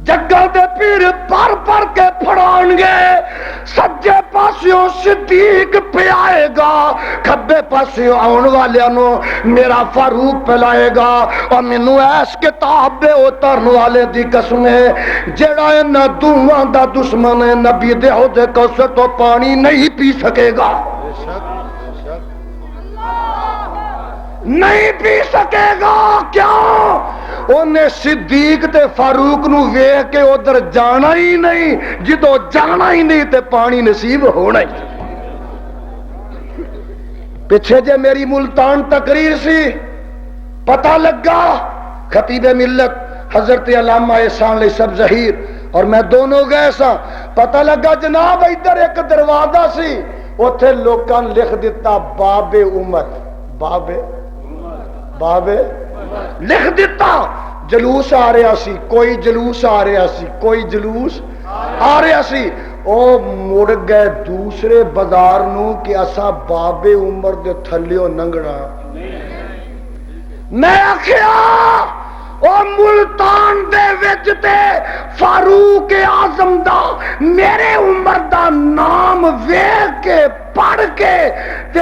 جگہ دے پیر پر پر کے پھڑان گے، سجے پاسیوں صدیق پہ آئے گا، کھبے پاسیوں آن والے نو میرا فاروق پلائے گا، اور مینوں ایس کتاب دے اترن والے دی قسم ہے جڑا نہ دوواں دا دشمن ہے، نبی دے عہدے کوثر تو پانی نہیں پی سکے گا، نہیں پی سکے گا۔ کیوں؟ انہیں صدیق تے فاروق نو ویکھ کے ادھر جانا ہی نہیں، جدو جانا ہی نہیں تے پانی نصیب ہونا ہی۔ پیچھے جے میری ملتان تقریر سی، پتہ لگا خطیب ملت حضرت علامہ احسان علی سب ظہیر اور میں دونوں گئے سا، پتہ لگا جناب ادھر ایک دروازہ سی، اوتھے لوکاں لکھ دیتا باب عمر، باب لکھ دیتا۔ جلوس آ رہا سی، کوئی جلوس آ رہا سی، کوئی جلوس آ رہا سی، او مڑ گئے دوسرے بازار نو کہ اسا باب عمر دے تھلیو ننگنا۔ میں آکھیا او ملتان دے وچ تے فاروق اعظم دا میرے عمر دا نام ویکھ کے پڑھ کے تے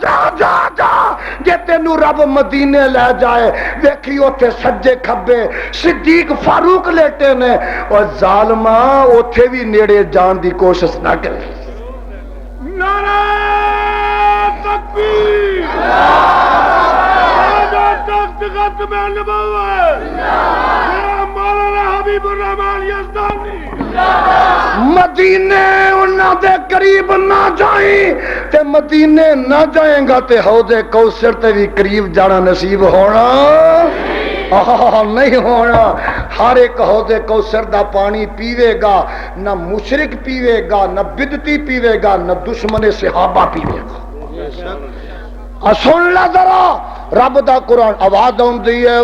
جا جا جا جے تینوں رب مدینے لے جائے، دیکھی اوتھے سجے کھبے صدیق فاروق لیٹے نے، اور ظالما اوتھے بھی نیڑے جان دی کوشش نہ کرے۔ نعرہ تکبیر، تخت ختم نبوت، مولانا حبیب الرحمان یزدانی۔ مدینے انہاں دے قریب نہ جائیں تے مدینے نہ جائیں گا تے حوض کوثر تے بھی قریب جانا نصیب ہونا نہیں ہونا۔ ہر ایک حوض کوثر دا پانی پیوے گا، نہ مشرک پیوے گا، نہ بدعتی پیوے گا، نہ دشمن صحابہ پیوے گا۔ سن لا ذرا رب دا قرآن آواز آندی ہے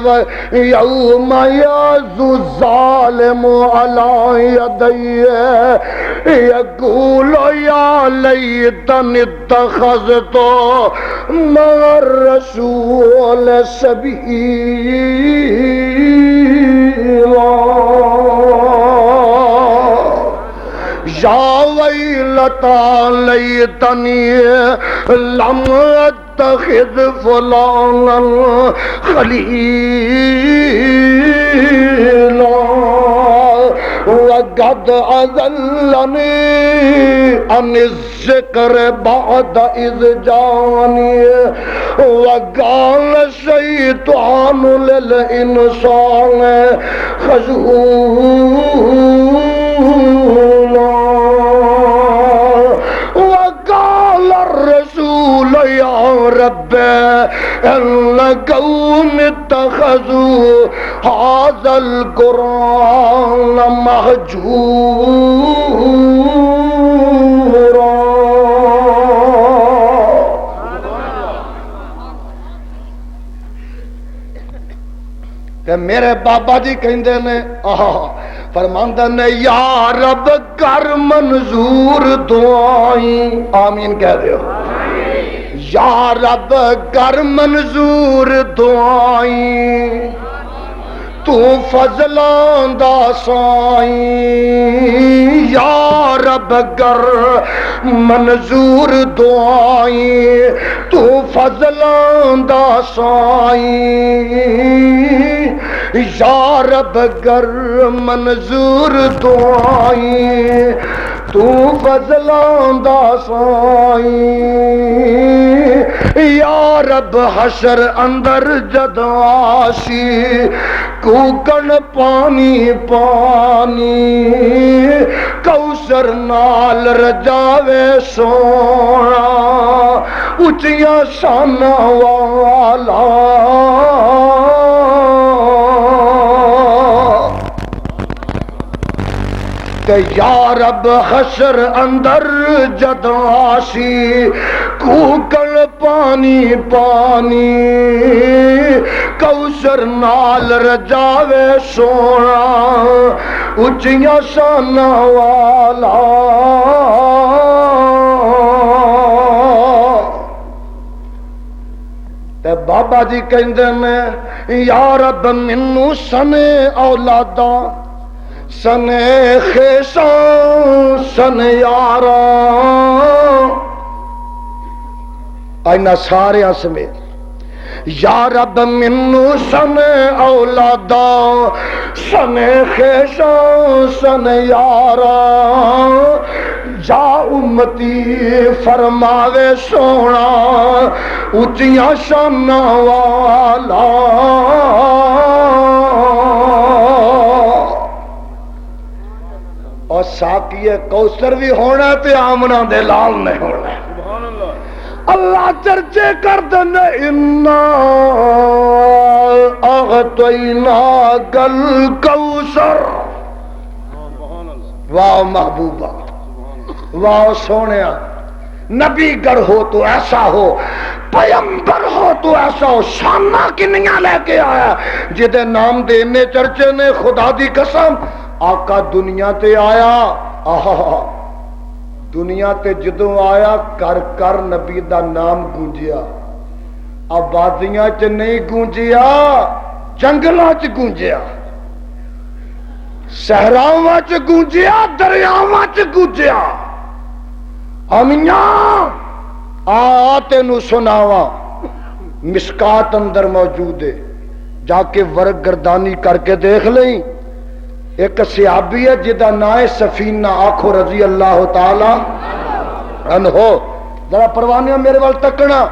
یوم یعض الظالم علی یدیہ یقول یا لیتنی اتخذت مع الرسول سبیلا یا ویلتا لیتنی لم اتخذ فلانا خلیلا وقد اضلنی عن الذکر بعد اذ جانی وقال الشیطان للانسان خذولا وقال الرسول یا رب ان قوم اتخذوا هذا القرآن مهجورا۔ میرے بابا جی کہندے نے فرماندے نے یا رب کر منظور دعائیں، آمین کہہ دیو۔ یا رب کر منظور دعائیں، تو فضلاں دا سائیں۔ یا رب کر منظور دعائیں، تو فضلاں دا سائیں۔ یا رب کر منظور دعائیں، تو فضلاں دا سائیں۔ یا رب حشر اندر جداشی کوکن پانی پانی، کوثر نال رجاوے سونا اچیاں شاناں والا تے یا رب حشر اندر جدوں آسی کوکل پانی پانی کوثر نال رجاوے سونا اچیاں شاناں والا تے بابا جی کہندے نے یا رب مینوں سنے اولاداں سنے خیشاں سن یاراں اینا سارے سمیت یا رب مینوں سنے اولاداں سنے خیشاں سن یاراں یا امتی فرماوے سونا اچیاں شاناں والا اور ساقی کوثر بھی ہونا تے آمنہ دے لال نہیں ہونا اللہ چرچے کر دن انا اغطیناک الکوثر واہ محبوبہ واہ سونیا نبی گر ہو تو ایسا ہو پیمبر ہو تو ایسا ہو شانہ کنیاں لے کے آیا جدے نام دینے چرچے نے خدا دی قسم آقا دنیا تے آیا آہا دنیا تے جدوں آیا کر کر نبی دا نام گونجیا آبادیاں چ نہیں گونجیا جنگلاں چ گونجیا صحراواں چ گونجیا دریاواں چ گونجیا امیاں آ تینوں سناواں مشکات اندر موجود ہے جا کے ورق گردانی کر کے دیکھ لیں ایک صحابی ہے جدا نائے سفینہ آنکھو رضی اللہ تعالی عنہ ذرا پروانیاں میرے وال تکنا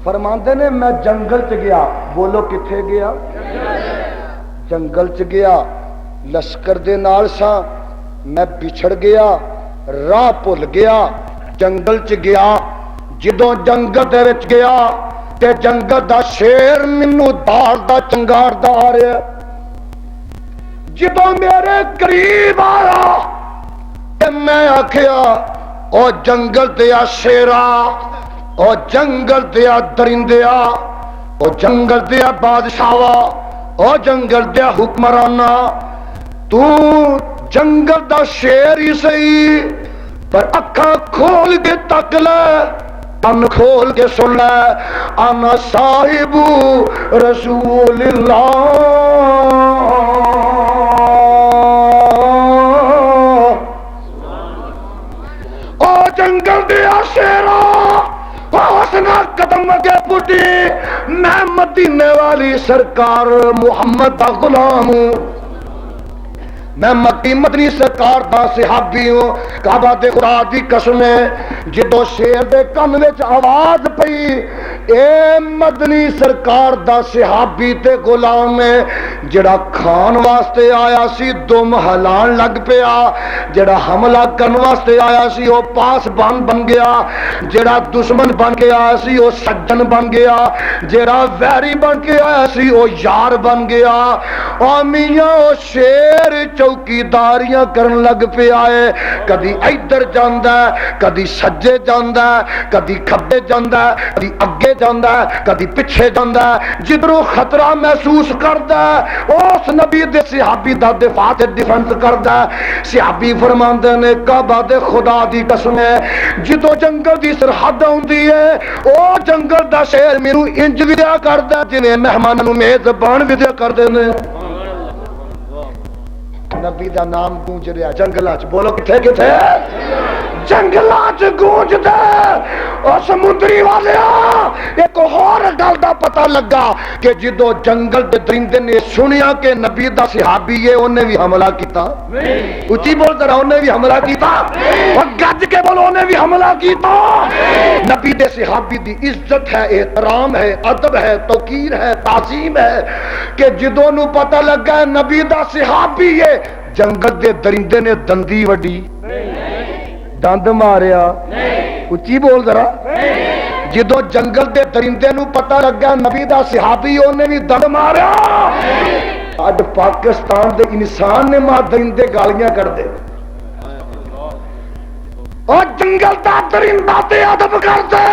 فرماندے نے میں جنگل چ گیا بولو کتھے گیا جنگل چ گیا لشکر دے نال سا میں بچھڑ گیا راہ بھول گیا جنگل چ گیا جدوں جنگل دے وچ گیا تے جنگل دا شیر مینوں دار دا چنگار دا آ رہا جدوں میرے قریب آیا تے میں آکھیا او جنگل دیا شیرا او جنگل دیا درندیا او جنگل دیا بادشاہا او جنگل دیا حکمرانا تو جنگل دا شیر ہی صحیح پر اکھاں کھول کے تک لے ان کھول کے سن لے انا صاحب رسول اللہ جنگل دیا شیرا حسنا قدم کے پٹی میں مدینے والی سرکار محمد دا غلام ہوں میں مکی مدنی سرکار دا صحابی ہوں کعبہ دے خدا دی قسم ہے جدو شیر دے کن وچ آواز پئی اے مدنی سرکار دا صحابی تے غلام ہے جڑا کھان واسطے آیا سی دم ہلان لگ پیا جڑا حملہ کرن واسطے آیا سی او پاس بن گیا جڑا دشمن بن کے آیا سی او سجن بن گیا جڑا ویری بن کے آیا سی او یار بن گیا او میاں او شیر چوکیداریاں کرن لگ پیا ہے کدی ادھر جاندا ہے کدی سجے جاندا ہے کدی کھبے جاندا ہے کدی اگے جاندا ہے کدی پیچھے جاندا ہے جدھروں خطرہ محسوس کردا ہے اس نبی دے صحابی دا دفاع تے ڈیفنس کردا ہے صحابی فرماندے نے کعبہ دے خدا دی قسم ہے جدوں جنگل دی سرحد ہوندی ہے او جنگل دا شیر مینوں انج ودیا کردا جویں مہماناں نوں میزبان ودیا کردے نے نبی دا نام گونج رہا جنگلاں چ بولو کتھے کتھے جنگلاں چ گونج دے او سمندری والیا ایک اور گل دا پتہ لگا کہ جدو جنگل دے درندے نے سنیا کہ نبی دا صحابی ہے انہیں بھی حملہ کیتا اچھی بول ذرا انہیں بھی حملہ کیتا اور گج کے بولو انہیں بھی حملہ کیتا نبی دے صحابی دی عزت ہے احترام ہے ادب ہے توقیر ہے تعظیم ہے کہ جدو نو پتہ لگا نبی دا صحابی ہے جنگل دے درندے نے دندی وڈی دند ماریا اچھی بول ذرا جدو جنگل دے درندے نو پتہ لگا نبی دا صحابی انہیں بھی دڑ ماریا اج پاکستان دے انسان نے ماں درندے گالیاں کر دے اور جنگل دا درندہ تے ادب کر دے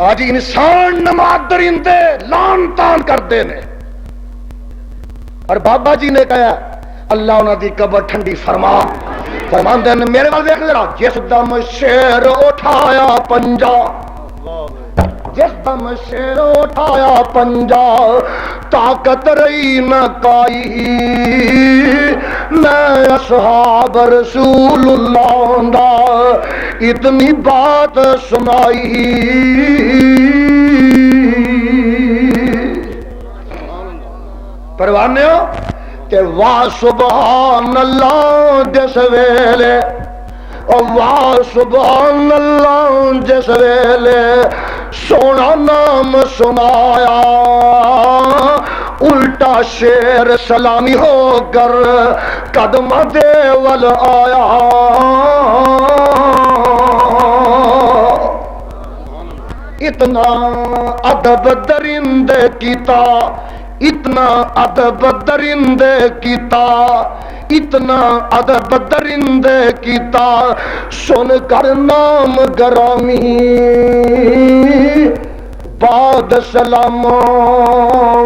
آج انسان نماز درندے لان تان کرتے ہیں اور بابا جی نے کہا اللہ انہوں دی قبر ٹھنڈی فرماندے نے میرے وال دیکھ ذرا جس دم شیر اٹھایا پنجا جس دم شیر اٹھایا پنجا طاقت رہی نہ کائی میں اصحاب رسول اللہ دا اتنی بات سنائی پروانے ہو کہ واہ سبحان اللہ جس ویلے واہ سبحان اللہ جس ویلے سونا نام سنایا الٹا شیر سلامی ہو کر قدم دے ول آیا اتنا ادب درندے کیتا اتنا ادب درندے کیتا اتنا ادب درندے کیتا سن کر نام گرامی بعد سلاموں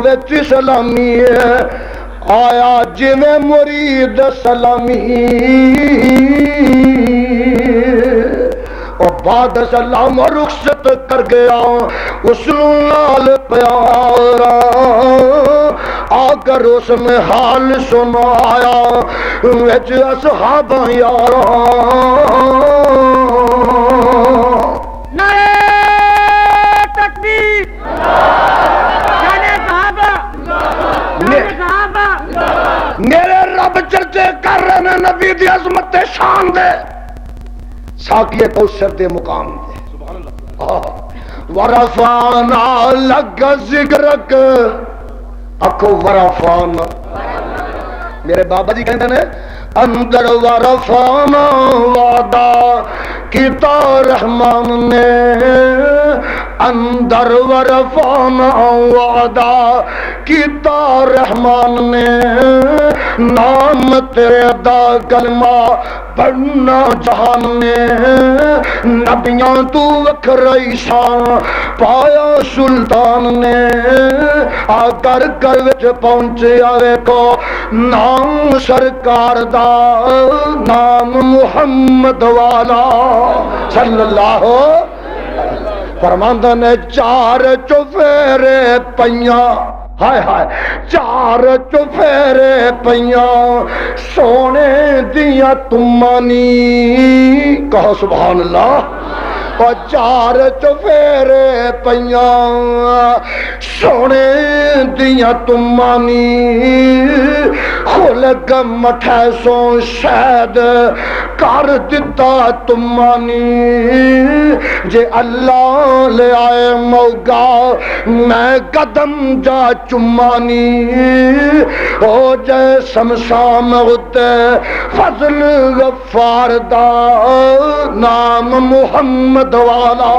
وچ سلامی آیا جویں مرید سلامی اور بعد سلام رخصت کر گیا اس نال پیارا آ کر اس نے حال سنایا وچ اصحاب یارا نعرہ تکبیر نعرہ صحابہ نعرہ صحابہ میرے رب چرچے کر رہے ہیں نبی دی عظمت شان دے ساقی کوثر دے مقام دے ورفعنا لک ذکرک اکھو ورفعنا میرے بابا جی کہتے ہیں اندر ورفعنا وعدہ کیتا رحمان نے اندر ورفعنا وعدہ کیتا رحمان نے نام تیرے دا کلمہ پڑھنا جہان نے نبیاں تو وکھرائی شان پایا سلطان نے آ کر کر وچ پہنچے آوے کو نام سرکار دا نام محمد والا صلی اللہ فرماندہ نے چار چوفیرے پیاں ہائے ہائے چار چوفیرے پیاں سونے دیا تمانی کہو سبحان اللہ اور چار چوفیرے پیاں سونے دیا تمانی خلق مٹھے سو شہد کر دیتا تمانی جے اللہ لے آئے موگا میں قدم جا چمانی ہو جائے سمسام ہوتے فضل غفار دا نام محمد والا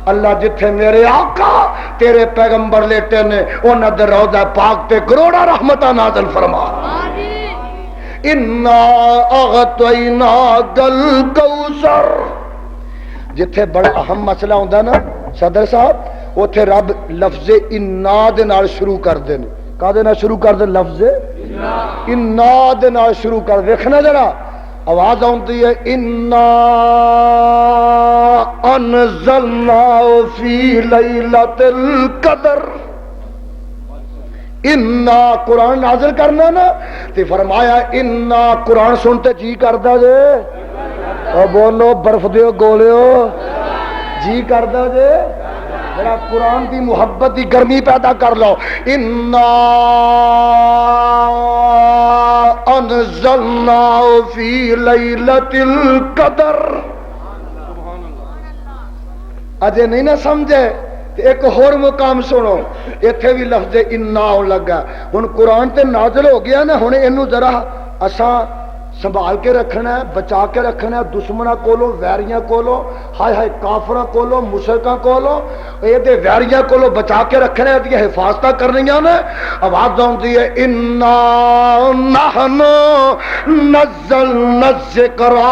اللہ جتھے میرے آقا تیرے پیغمبر لیٹے نے انہاں دے روضہ پاک تے کروڑا رحمتہ نازل فرما اِنَّا أَغْطَيْنَاكَ الْكَوْثَرَ جتھے بڑا اہم مسئلہ ہوندہ نا صدر صاحب اوتھے رب لفظ اِنَّا دے نال شروع کر دیں کہا دے نال شروع کر دیں لفظ اِنَّا دے نال شروع کر دیں دیکھنا ذرا آواز آتی ہے اِنَّا أَنزَلْنَاهُ فِي لَيْلَةِ الْقَدْرِ اِنَّا قرآن نازل کرنا نا تے فرمایا اِنَّا قرآن سنتے جی کردا جے اور بولو برف دیو گولیو جی کردا جے ذرا قرآن دی محبت دی گرمی پیدا کر لو اِنَّا أَنزَلْنَاهُ فِي لَيْلَةِ الْقَدْرِ اجے نہیں نہ سمجھے ایک اور مقام سنو ایتھے بھی لفظ اِنَّا ہون لگا ہن قرآن تے نازل ہو گیا نا ہن اینو ذرا اساں ਸੰਭਾਲ ਕੇ ਰੱਖਣਾ ਹੈ, ਬਚਾ ਕੇ ਰੱਖਣਾ ਹੈ ਦੁਸ਼ਮਣਾਂ ਕੋਲੋਂ, ਵੈਰੀਆਂ ਕੋਲੋਂ, ਹਾਏ ਹਾਏ ਕਾਫਰਾਂ ਕੋਲੋਂ, ਮੁਸ਼ਰਕਾਂ ਕੋਲੋਂ, ਇਹਦੇ ਵੈਰੀਆਂ ਕੋਲੋਂ ਬਚਾ ਕੇ ਰੱਖਣਾ ਹੈ, ਇਹਦੀਆਂ ਹਿਫਾਜ਼ਤਾਂ ਕਰਨੀਆਂ ਨੇ। ਆਵਾਜ਼ ਆਉਂਦੀ ਹੈ ਇੰਨਾ ਨਹਨੁ ਨਜ਼ਲਨਾ ਜ਼ਿਕਰਾ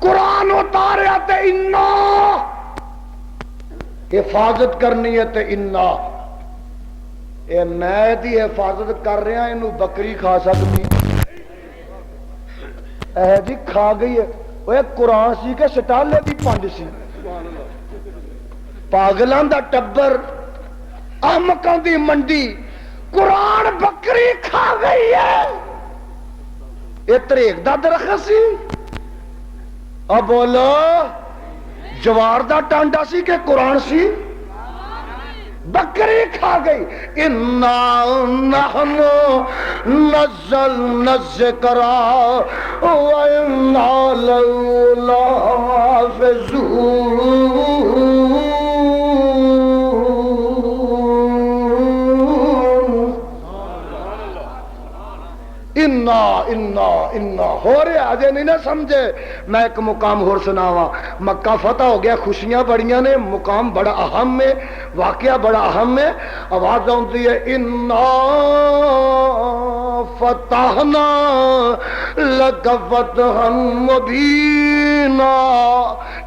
قرآن اتاریا تے انا حفاظت کرنی ہے تے انا اے میں دی حفاظت کر رہا اینو بکری کھا سکتی اے جی کھا گئی ہے وہ قرآن سی کہ سٹالے دی پنج سی پاگلاں دا ٹبر احمقاں دی منڈی قرآن بکری کھا گئی ہے یہ تریک دا درخت سی اب بولو جوار دا ٹانڈا سی کہ قرآن سی بکری کھا گئی انا نحن نزلنا الذکر وانا له لحافظون انا ہو رہے آجے نہیں نہ سمجھے میں ایک مقام اور سناوا مکہ فتح ہو گیا خوشیاں بڑیاں نے مقام بڑا اہم ہے واقعہ بڑا اہم ہے آواز آتی ہے انا فتحنا لک فتحا مبینا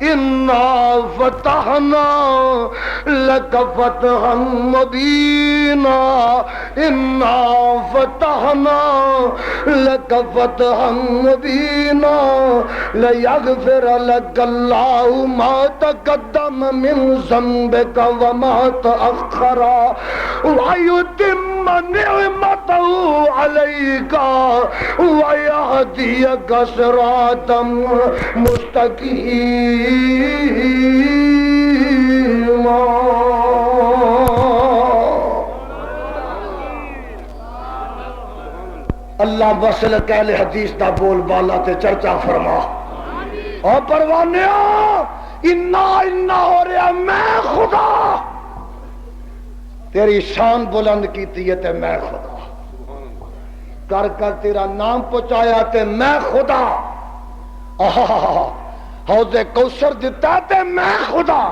انا فتحنا لک فتحا مبینا انا فتحنا لك فتحا مبينا ليغفر لك الله ما تقدم من ذنبك وما تأخر ويتم نعمته عليك ويهديك صراطا مستقيما اللہ وصل کہل حدیث دا بول بالا تے چرچا فرما اور پروانیا انا ہو رہا میں خدا تیری شان بلند کیتی ہے تے میں خدا کر کر تیرا نام پہنچایا تے میں خدا حوض کوثر دیتا تے میں خدا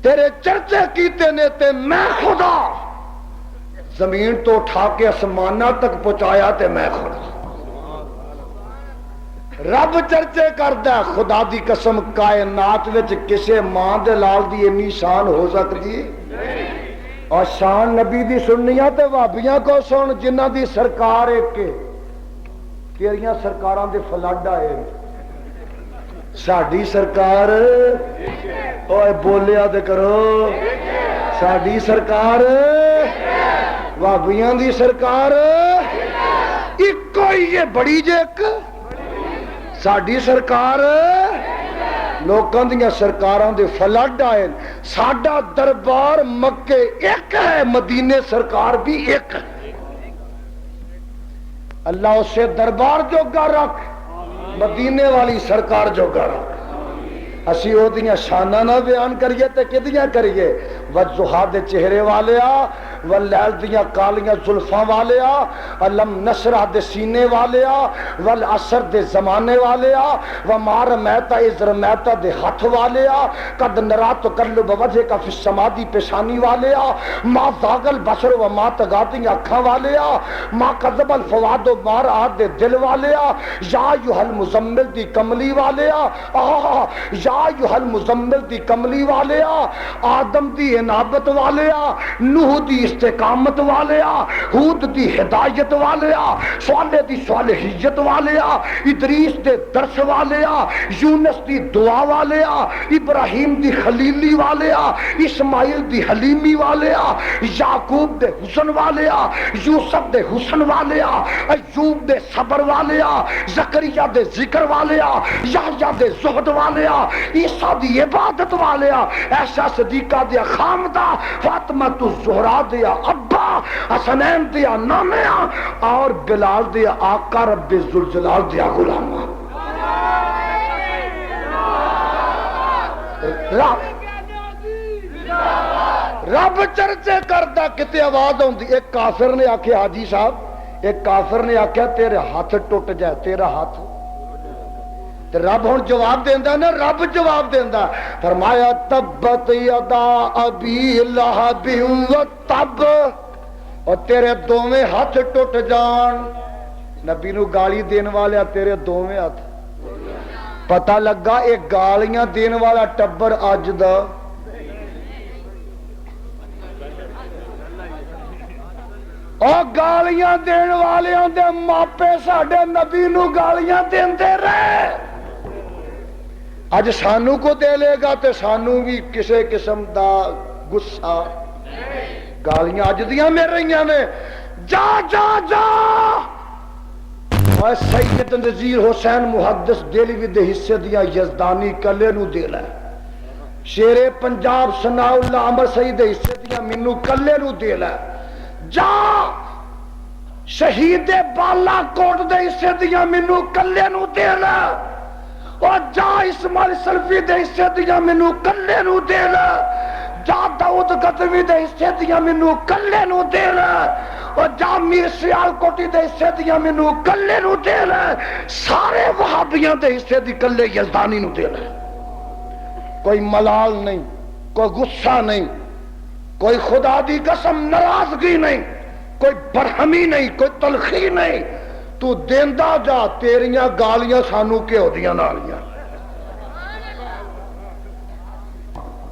تیرے چرچے کیتے نے تے میں خدا زمین تو اٹھا کے آسمانہ تک پہنچایا تے میں خدا رب چرچے کردا خدا دی قسم کائنات وچ کسے ماں دے لال دی انی شان ہو سکتی اور شان نبی دی سننیاں تے وہابیاں کو سن جنہ دی سرکار ایک کیڑیاں سرکاراں دے فلڈ آئے ساڈی سرکار اوے بولیا تے کرو ساڈی سرکار وابیاں دی سرکار ایک ہی ہے بڑی جے ایک ساڈی سرکار لوکاں دیاں سرکاراں دے فلڈ آئے ساڈا دربار مکے ایک ہے مدینے سرکار بھی ایک ہے اللہ اسے دربار جو گا رکھ مدینے والی سرکار جو گا رکھ اسی او دیاں شانہ نہ بیان کریے تے کدیاں کریے وضحا دے چہرے والیا واللیل دیاں کالیاں زلفاں والیا علم نشرہ دے سینے والیا والعصر دے زمانے والیا وما رمیتا از رمیتا دے ہاتھ والیا قد نرات قلب وجہ کا فی السمادی پیشانی والیا ما ذاغل بشر وما تغاتی اکھاں والیا ما قذب الفواد و مار آد دے دل والیا یا یوحل مزمل دی کملی والیا یا یوحل مزمل دی کملی والیا آدم دی انابت والیا نوح دی استقامت والیا ہود دی ہدایت والیا صالح دی صالحیت والیا ادریس دے درس والیا یونس دی دعا والیا ابراہیم دی خلیلی والیا اسماعیل دی حلیمی والیا یعقوب دے حسن والیا یوسف دے حسن والیا ایوب دے صبر والیا زکریا دے ذکر والیا یحییٰ دے زہد والیا عیسیٰ دی عبادت والیا ایسا صدیقہ دیا خامدہ فاطمہ تو زہرا دیا ابا حسنین دیا نامیا اور بلال دیا آقا رب ذوالجلال دیا غلامہ رب چرچے کردہ کتے آواز ہوندی ایک کافر نے آکھے حاجی صاحب ایک کافر نے آکھا تیرے ہاتھ ٹوٹ جائے تیرا ہاتھ رب ہوں جواب دیندا نا رب جواب دیندا فرمایا تبت یدا ابی لہب و تب اور تیرے دوویں ہاتھ ٹوٹ جان نبی نو گالی دین والے تیرے دوویں ہاتھ پتہ لگا یہ گالیاں دین والا ٹبر اج دا اور گالیاں دین والیاں دے ماپے ساڈے نبی نو گالیاں دیندے رہے اج سانو کو دے لے گا تے سانو بھی کسے قسم دا غصہ گالیاں اج دیاں مل رہی نے جا جا جا اور سید نذیر حسین محدث دہلوی دے حصے دیاں یزدانی کلے نو دے لے شیر پنجاب ثناء اللہ عمر سید دے حصے دیاں مینو کلے نو دے لے جا شہید بالا کوٹ دے حصے دیاں مینو کلے نو دے لے اور جا اسماعیل سلفی دے حصے دیاں مینو کلے نو دے لے جا داؤد غزنوی دے حصے دیاں مینو کلے نو دے لے اور جا میر سیال کوٹی دے حصے دیاں مینو کلے نو دے لے سارے وہابیاں دے حصے دی کلے یزدانی نو دے لے کوئی ملال نہیں کوئی غصہ نہیں کوئی خدا دی قسم ناراضگی نہیں کوئی برہمی نہیں کوئی تلخی نہیں تو دیندا جا تیریاں گالیاں سانو کیوں دیاں نالیاں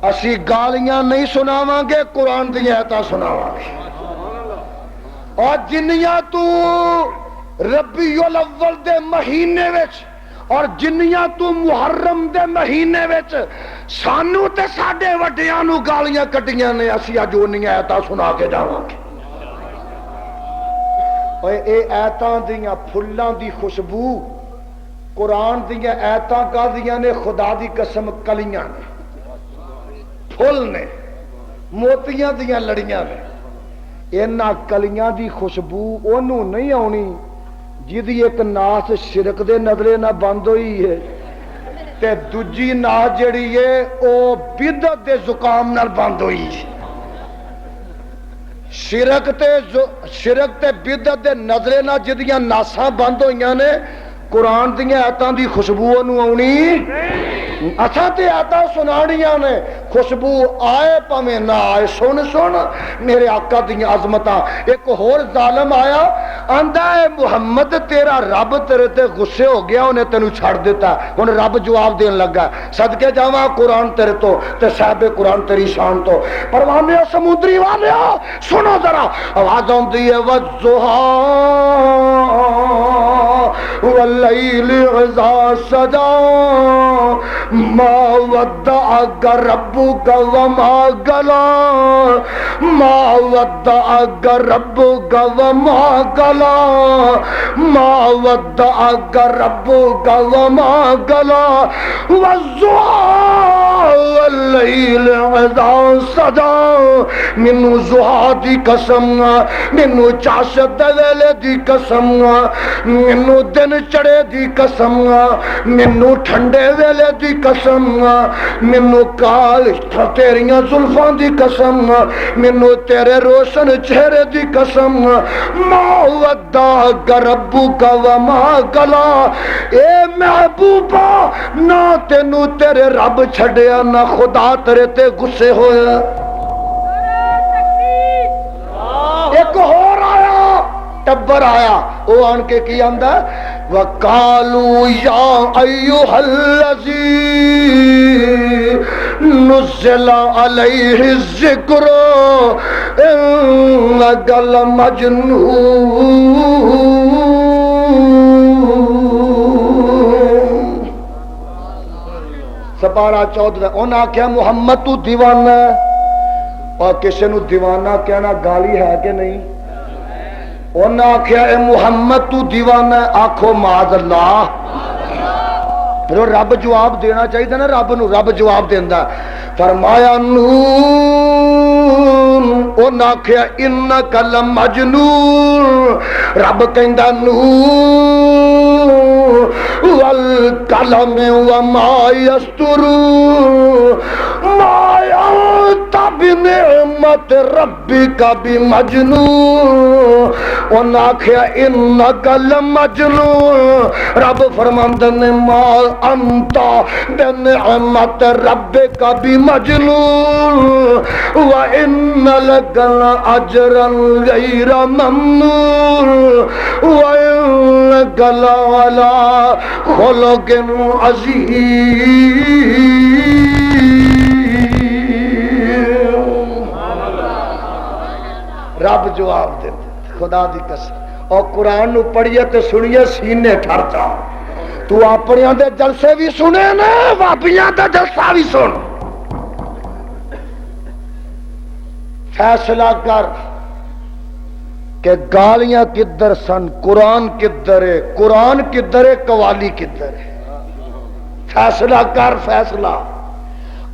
اسی گالیاں نہیں سناواں گے قرآن دی آیتاں سناواں گے اور جنیاں تو ربیع الاول دے مہینے وچ اور جنیاں تو محرم دے مہینے وچ سانو تے ساڈے وڈیاں نو گالیاں کٹیاں نے اسی اج اونیاں آیتاں سنا کے جاواں گے اے آیتاں دیاں پھلاں دی خوشبو قرآن دیاں آیتاں کا دیاں نے خدا دی قسم کلیاں نے پھل نے موتیاں دیاں لڑیاں نے اینا کلیاں دی خوشبو انہوں نہیں آنی جدی ایک ناس شرک دے نظرے نہ بند ہوئی ہے تے دوجی ناس جڑی ہے او بدعت دے زکام نال بند ہوئی ہے شرک تے بدعت دے نظرے نہ جدیاں ناساں بند ہوئیاں نے قرآن دیاں آیتاں دی خوشبو انہوں آنی اچھا تے آتا سنانیاں نے خوشبو آئے پامیں نہ آئے سن سن میرے آقا دیاں عظمتاں ایک اور ظالم آیا آندہ ہے محمد تیرا رب تیرے تے غصے ہو گیا انہیں تینو چھڑ دیتا ان رب جواب دین لگا صدقے جاواں قرآن تیرے تو تے صاحب قرآن تیری شان تو پروانے سمندری والے سنو ذرا آواز آندی ہے والضحا واللیل اذا سجا ما ودعك ربك وما قلى ما ودعك ربك وما قلى ما ودعك ربك وما قلى والضحى والليل اذا سجا منو ضحا دی قسم منو چاشت ویلے دی قسم منو دن چڑے دی قسم منو ٹھنڈے ویلے دی قسم منو کال تیریاں زلفاں دی قسم منو تیرے روشن چہرے دی قسم ما ودعك ربك وما قلى اے محبوبا نہ تینو تیرے رب چھڑیا نہ خدا تیرے تے غصے ہویا ایک اور آیا ٹبر آیا وہ آن کے کی آندہ وَقَالُوا يَا أَيُّهَا الَّذِي نُزِّلَ عَلَيْهِ الذِّكْرُ إِنَّكَ لَمَجْنُونٌ سپارہ 14 انہاں کیا محمد تو دیوانہ ہے اور کسی نو دیوانہ کہنا گالی ہے کہ نہیں انہاں آکھیا اے محمد تو دیوانہ ہے آکھو معاذ اللہ پھر رب جواب دینا چاہیے نا رب نو رب جواب دینا فرمایا نون انہاں آکھیا انکا لمجنون رب کہندا نون والقلم وما یسطرون ما انت بنعمت ربک بمجنون انہاں آکھیا انکا لمجنون رب فرماندے نے ما انت بنعمت ربک بمجنون وان لک اجرا غیر ممنون وان وَإِنَّكَ لَعَلَى خُلُقٍ عَظِيمٍ۔ رب جواب دے خدا دی قسم، اور قرآن نو پڑھیے تے سنیے سینے ٹھر جا۔ تو اپنے دے جلسے بھی سنے نا، وابیاں دے جلسہ بھی سن، فیصلہ کر کہ گالیاں کدھر سن، قرآن کدھر ہے، قرآن کدھر ہے، قوالی کدھر ہے، فیصلہ کر فیصلہ۔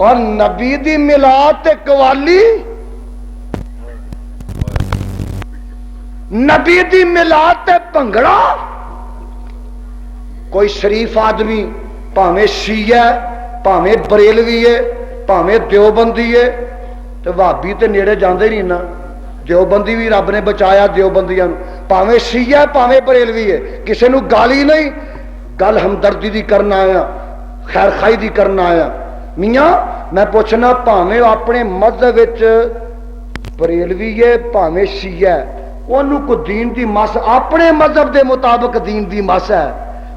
اور نبی دی میلاد تے قوالی، نبی دی میلاد تے بھنگڑا، کوئی شریف آدمی پاویں شیعہ ہے، پاویں بریلوی ہے، پاویں دیوبندی ہے، تو بھابی تے نیڑے جاندے نہیں نا، دیوبندی بھی رب نے بچایا دیوبندیاں، پاویں شیعہ پاویں بریلوی ہے، کسے نو گالی نہیں، گل ہمدردی دی کرنا آیا، خیر خائی دی کرنا آیا۔ میاں میں پوچھنا، پاویں اپنے مذہب وچ بریلوی ہے پاویں شیعہ ہے، انہوں کو دین دی مس، اپنے مذہب دے مطابق دین دی مس ہے،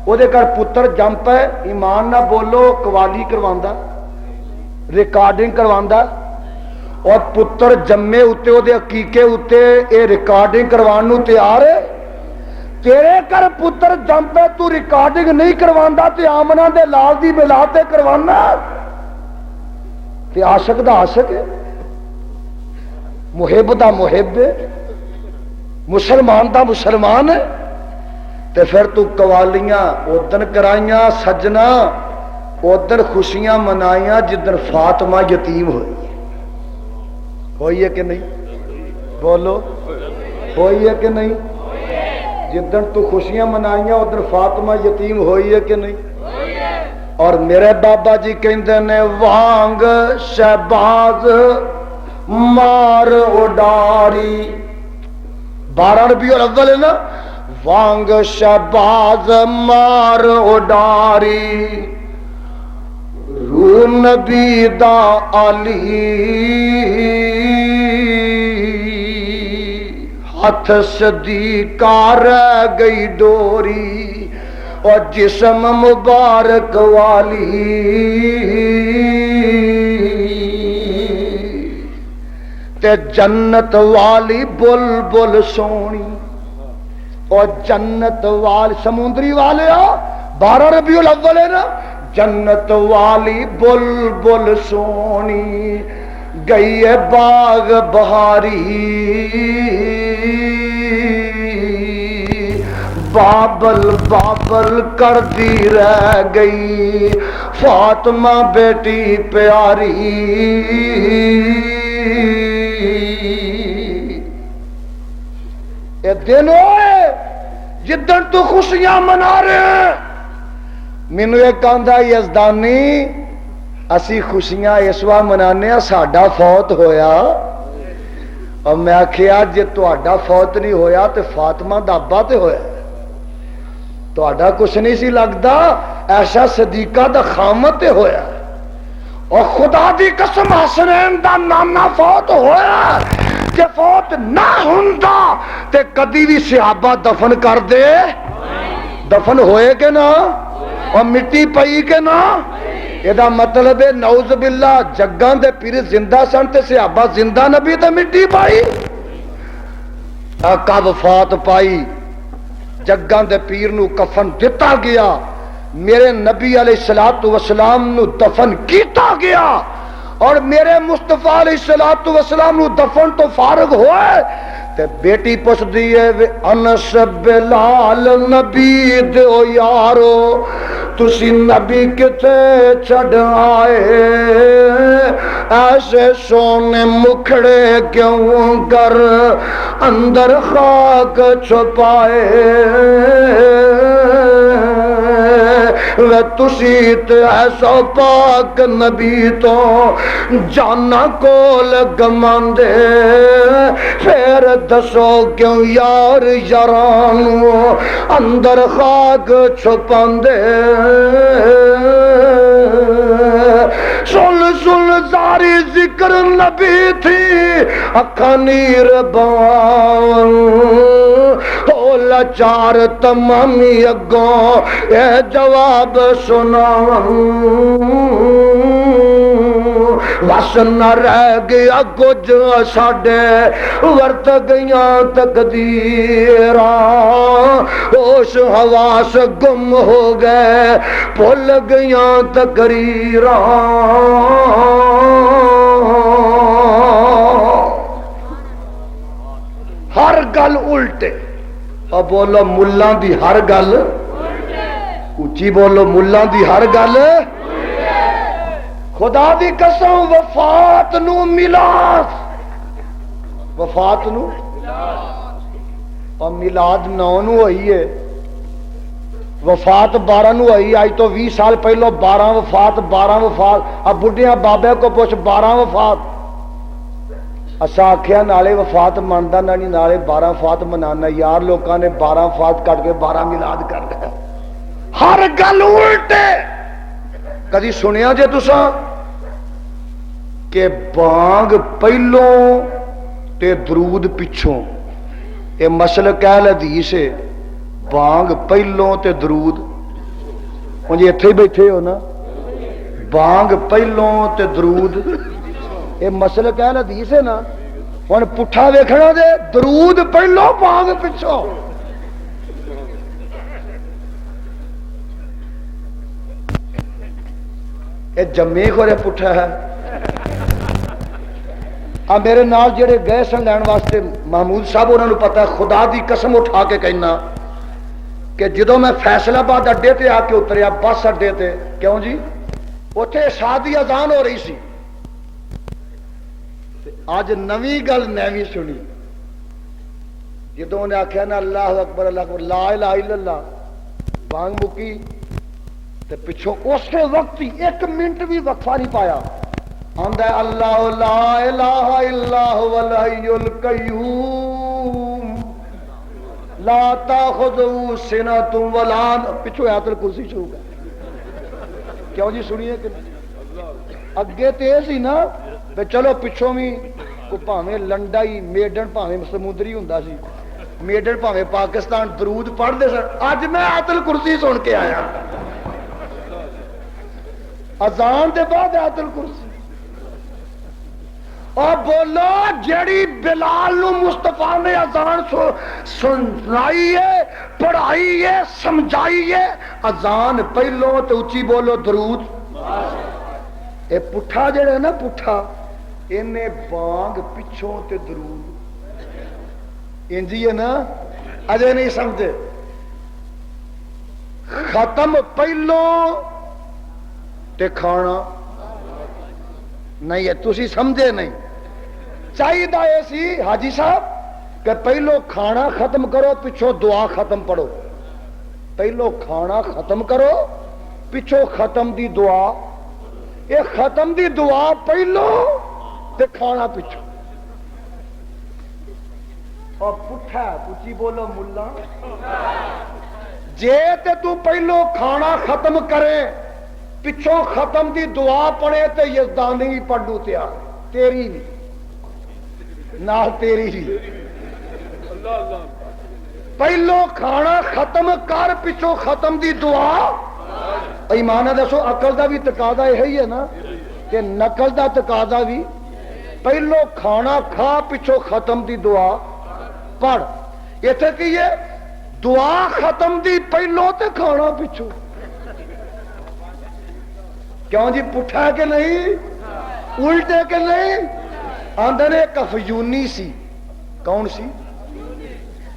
وہ دے کر پتر جمپ ہے، ایمان نہ بولو، قوالی کرواندا، ریکارڈنگ کرواندا، اور پتر جمے اتے او دے عقیقے اتے اے ریکارڈنگ کروان نو تیار ہے؟ تیرے کر پتر جمپے تو ریکارڈنگ نہیں کرواندا تے آمنہ دے لال دی میلاد تے کروانا، تے عاشق دا عاشق ہے، محب دا محب ہے، مسلمان دا مسلمان ہے، تے پھر تو قوالیاں ادن کرائیاں سجنا، ادن خوشیاں منائیاں جدن فاطمہ یتیم ہوئی ہے کہ نہیں؟ بولو ہوئی ہے کہ نہیں؟ جدن تو خوشیاں منائیاں ادن فاطمہ یتیم ہوئی ہے کہ نہیں؟ اور میرے بابا جی کہندے نے وانگ شہباز مار اڈاری، 12 ربیع الاول ہے نا، وانگ شہباز مار اڈاری، رو نبی دا علی، ہاتھ صدیقہ رہ گئی ڈوری، اور جسم مبارک والی، تے جنت والی بل بل سونی، اور جنت والی سمندری والے 12 ربیع الاول ہے نا، جنت والی بل بل سونی، گئی ہے باغ بہاری، بابل بابل کر دی رہ گئی فاطمہ بیٹی پیاری، یہ دن ہوئے جدن تو خوشیاں منا رہے ہیں۔ مینو ایک آندا یزدانی اسی خوشیاں اس وقت منانے ساڈا فوت ہویا، اور میں آخیا جی تہاڈا فوت نہیں ہویا تو فاطمہ دا ابا تے ہویا، تہاڈا کچھ نہیں سی لگدا، ایسا صدیقہ دا خامت تے ہویا، اور خدا دی قسم حسنین دا نانا فوت ہویا، جے فوت نہ ہوندا تے کدی بھی صحابہ دفن کر دے، دفن ہوئے کہ نہ، اور مٹی پئی کہ نہ، یہ مطلب ہے نعوذ باللہ جگاں دے پیر زندہ سن تے صحابہ زندہ نبی تے مٹی پائی، کب فات پائی، جگاں دے پیر نو کفن دتا گیا، میرے نبی علیہ السلام نو دفن کیتا گیا، اور میرے مصطفیٰ علیہ السلام نو دفن تو فارغ ہوئے، تے بیٹی پوچھ دیئے انس بلال نبی دیو یارو، تسی نبی کتے چھڑ آئے، ایسے سونے مکھڑے کیوں کر اندر خاک چھپائے، وہ تسی تے ایسا پاک نبی تو جانا کول گماندے، پھر دسو کیوں یار یارانو اندر خاک چھپاندے، سن سن زاری ذکر نبی تھی اکھا نیر باون، ہو لاچار تمامی اگوں اے جواب سناواں وس نہ رہ گیا کچھ ساڈے ورت گئیاں تقدیراں ہوش حواس گم ہو گئے بھول گئیاں تقریراں ہر گل الٹے اور بولو ملاں دی ہر گل اچھی بولو ملاں دی ہر گل خدا دی قسم وفات نو میلاد وفات نو اور میلاد 9 نو ہوئی ہے وفات 12 نو ہوئی آج تو 20 سال پہلو 12 وفات اب بڈھیاں بابے کو پوچھ 12 وفات اسا آخیا نالے وفات منتا نہ نہیں نالے 12 وفات منانا یار لوگوں نے 12 وفات کٹ کے 12 میلاد کر دیا ہر گل الٹے کدی سنیا جے تساں کہ بانگ پہلوں تے درود پچھوں یہ مسلک اہل حدیث ہے بانگ پہلوں تے درود ہوں جی اتنے ہی بیٹھے ہو نا بانگ پہلوں تے درود یہ مسلک اہل حدیث ہے نا ہوں پٹھا ویکھنا دے درود پہلوں بانگ پچھوں یہ جمے کھورے پٹھا ہے میرے نال جڑے گئے سن لین واسطے محمود صاحب انہوں نے پتا خدا دی قسم اٹھا کے کہنا کہ جدو میں فیصل آباد اڈے تے آ کے اتریا بس اڈے تے کیوں جی اتنے شادی اذان ہو رہی سی اج نویں گل نیویں سنی جدو انہیں آخیا نا اللہ اکبر لا الہ الا اللہ بانگ مکی تے پچھوں اسی وقت ہی 1 منٹ بھی وقفہ نہیں پایا آندا ہے اللہ لا الہ الا هو الحی القیوم لا تاخذہ سنۃ ولا پچھو آیت الکرسی شروع کر کیوں جی سنیے کہ اگے تے سی نا تے چلو پچھوں بھی کو بھاویں لنڈا ہی میڈن بھاویں سمندری ہوندا سی میڈن بھاویں پاکستان درود پڑھدے سن اج میں آیت الکرسی سن کے آیا اذان دے بعد آیت الکرسی اور بولو جیڑی بلال نو مصطفیٰ نے اذان سنائی ہے پڑھائی ہے سمجھائی ہے اذان پہلو تو اچھی بولو درود اے پٹھا جڑا نا پٹھا انہیں بانگ پچھوں تے درود انجی ہے نا اجے نہیں سمجھے ختم پہلو تے کھانا نہیں ہے تسی سمجھے نہیں چاہیے سی حاجی صاحب کہ پہلو کھانا ختم کرو پچھوں دعا ختم پڑھو پہلو کھانا ختم کرو پچھوں ختم دی دعا یہ ختم دی دعا پہلو تے کھانا پچھوں اور پٹھا پچھی بولو ملا جے تے تو پہلو کھانا ختم کرے پچھوں ختم دی دعا پڑھے تے یزدانی بھی پڑھو تیار تیری بھی نال تیری بھی پہلو کھانا ختم کر پچھوں ختم دی دعا ایمان دسو عقل دا بھی تقاضا یہی ہے نا کہ نقل دا تقاضا بھی پہلو کھانا کھا پچھوں ختم دی دعا پڑھ اتنے کی ہے دعا ختم دی پہلو تے کھانا پچھوں کیوں جی پٹھا کہ نہیں الٹے کہ نہیں آندے نے ایک افیونی سی کون سی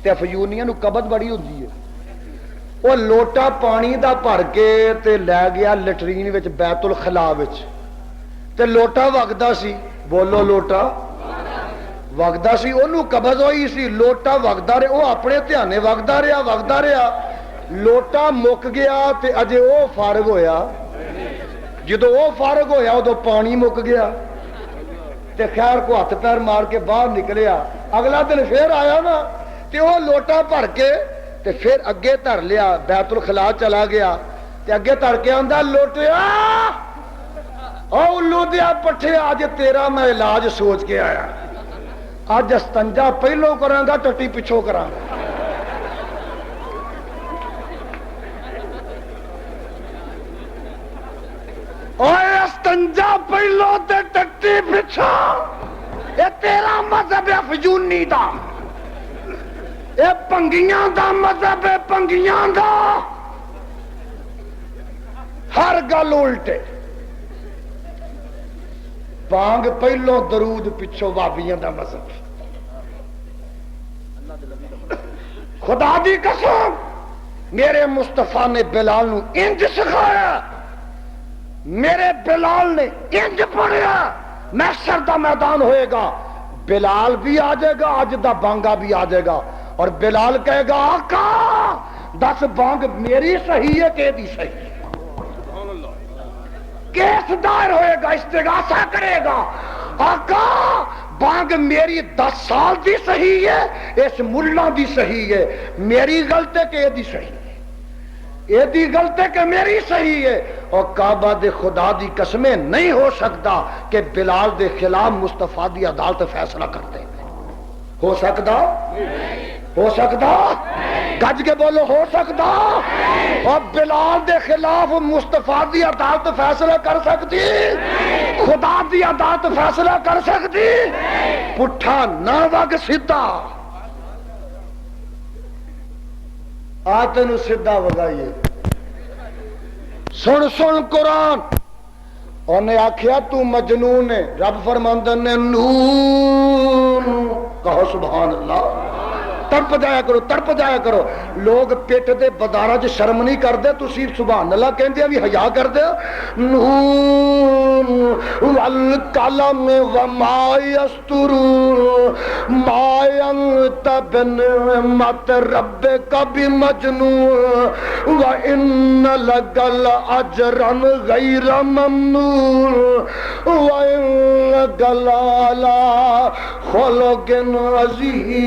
تے افیونیاں نو قبض بڑی ہوندی ہے وہ لوٹا پانی دا بھر کے تے لے گیا لٹرین وچ بیت الخلا وچ تے لوٹا وگدا سی بولو لوٹا وگدا سی اونوں قبض ہوئی سی لوٹا وگدا رہیا وہ اپنے دھیانے وگدا رہیا لوٹا مک گیا تے اجے وہ فارغ ہویا جدو وہ فارغ ہویا ادو پانی مک گیا تے خیر کو ہاتھ پیر مار کے باہر نکلیا اگلا دن پھر آیا نا تے وہ لوٹا بھر کے تے پھر اگے دھر لیا بیت الخلا چلا گیا تے اگے دھر کے آندا لوٹیا او الو دیا پٹھے اج تیرا میں علاج سوچ کے آیا اج استنجا پہلو کراں گا ٹٹی پچھوں کراں گا اوے استنجا پہلو تے ٹٹی پچھا، اے تیرا مذہب ہے فجونی دا، اے پنگیاں دا مذہب ہے، پنگیاں دا ہر گل الٹے، بانگ پہلو درود پچھو وابیاں دا مذہب۔ خدا دی قسم میرے مصطفیٰ نے بلال نو انج سکھایا، میرے بلال نے انج پڑھیا، محشر دا میدان ہوئے گا، بلال بھی آ جائے گا، اج دا بانگا بھی آ جائے گا، اور بلال کہے گا آقا دس بانگ میری صحیح ہے کہ دی صحیح ہے؟ کیس دائر ہوئے گا، استغاثہ کرے گا، آقا بانگ میری 10 سال دی صحیح ہے، اس ملا دی صحیح ہے، میری غلط ہے کہ یہ دی صحیح ہے، یہ دی غلط ہے کہ میری صحیح ہے؟ اور کعبہ دے خدا دی قسمیں نہیں ہو سکتا کہ بلال دے خلاف مصطفیٰ دی عدالت فیصلہ کرتے ہیں، ہو سکتا؟ ہو سکتا؟ گج کے بولو ہو سکتا؟ اور بلال دے خلاف مصطفیٰ دی عدالت فیصلہ کر سکتی؟ خدا دی عدالت فیصلہ کر سکتی؟ پٹھا نہ وگ سیدھا، آ تینوں سیدھا وگائیے، سن سن قرآن۔ انہیں آخیا تو مجنون ہے، رب فرماندے نے نون، کہو سبحان اللہ، تڑپ جایا کرو، تڑپ جایا کرو۔ لوگ پیٹ دے بازاراں چ شرم نہیں کردے، تسی سبحان اللہ کہندے بھی حیا کردے ہو۔ نون والقلم وما یسطرون ما انت بنعمت ربک بمجنون وان لک لاجرا غیر ممنون وانک لعلی خلق عظیم۔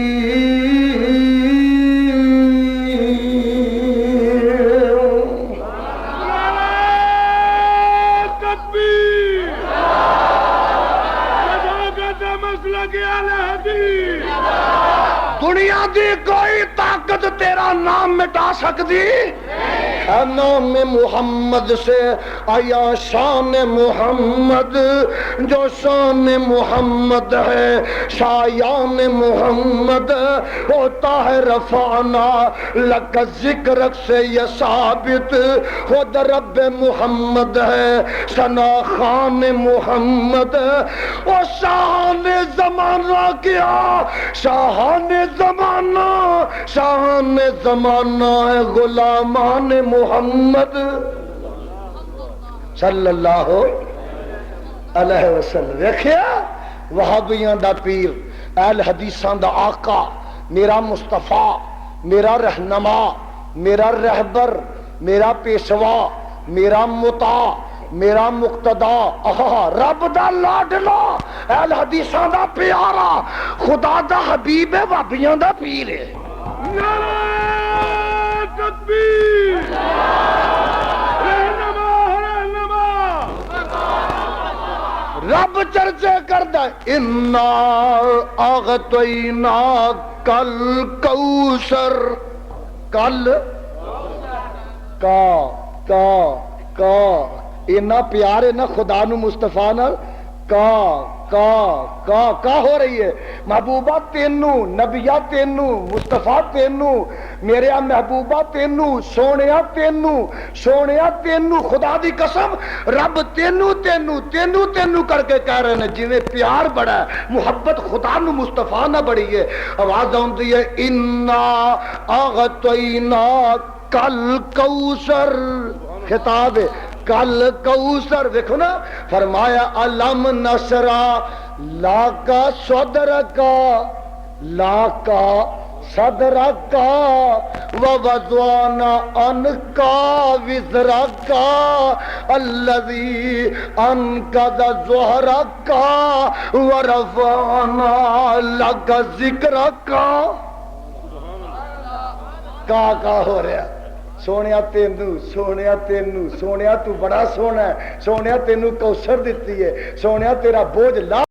دنیا دی کوئی طاقت تیرا نام مٹا سکتی؟ نام محمد سے آیا شان محمد، جو شان محمد ہے شایان محمد ہوتا ہے، رفعنا لک ذکرک سے یہ ثابت، خود رب محمد ہے ثنا خان محمد۔ اور شاہان زمانہ کیا، شاہان زمانہ، شاہان زمانہ ہے غلامان محمد صلی اللہ علیہ وسلم۔ دیکھیا وہابیاں دا پیر، اہل حدیثاں دا آقا، میرا مصطفیٰ، میرا رہنما، میرا رہبر، میرا پیشوا، میرا مطاع، میرا مقتدا، رب دا لاڈلا، اہل حدیثاں دا پیارا، خدا دا حبیب ہے، وہابیاں دا پیر ہے۔ تکبیر، رب چرچے کردہ انا اغطینا کل کوثر، کل کا اینا پیار ہے نا خدا نو مصطفیٰ نال، کا ہو رہی ہے محبوبہ تینو، نبیہ تینو، مصطفیٰ تینو، میرے محبوبہ تینو، سونیا تینو، سونیا تینو، خدا دی قسم رب تینو تینو تینو تینو کر کے کہہ رہے ہیں، جویں پیار بڑا ہے، محبت خدا نو مصطفیٰ نہ بڑی ہے۔ آواز آندی ہے انا اغطینا کل کوثر، خطاب ہے کل کوثر، دیکھو نا، فرمایا علم نشرا لا کا صدر کا، لا کا صدر کا ووضعنا ان کا وزر کا الذی انقض ظہر کا ورفعنا لک ذکر کا ہو رہا سونیا تینو، سونیا تینو، سونیا تو بڑا سونا ہے، سونیا تینو کوثر دیتی ہے، سونیا تیرا بوجھ لا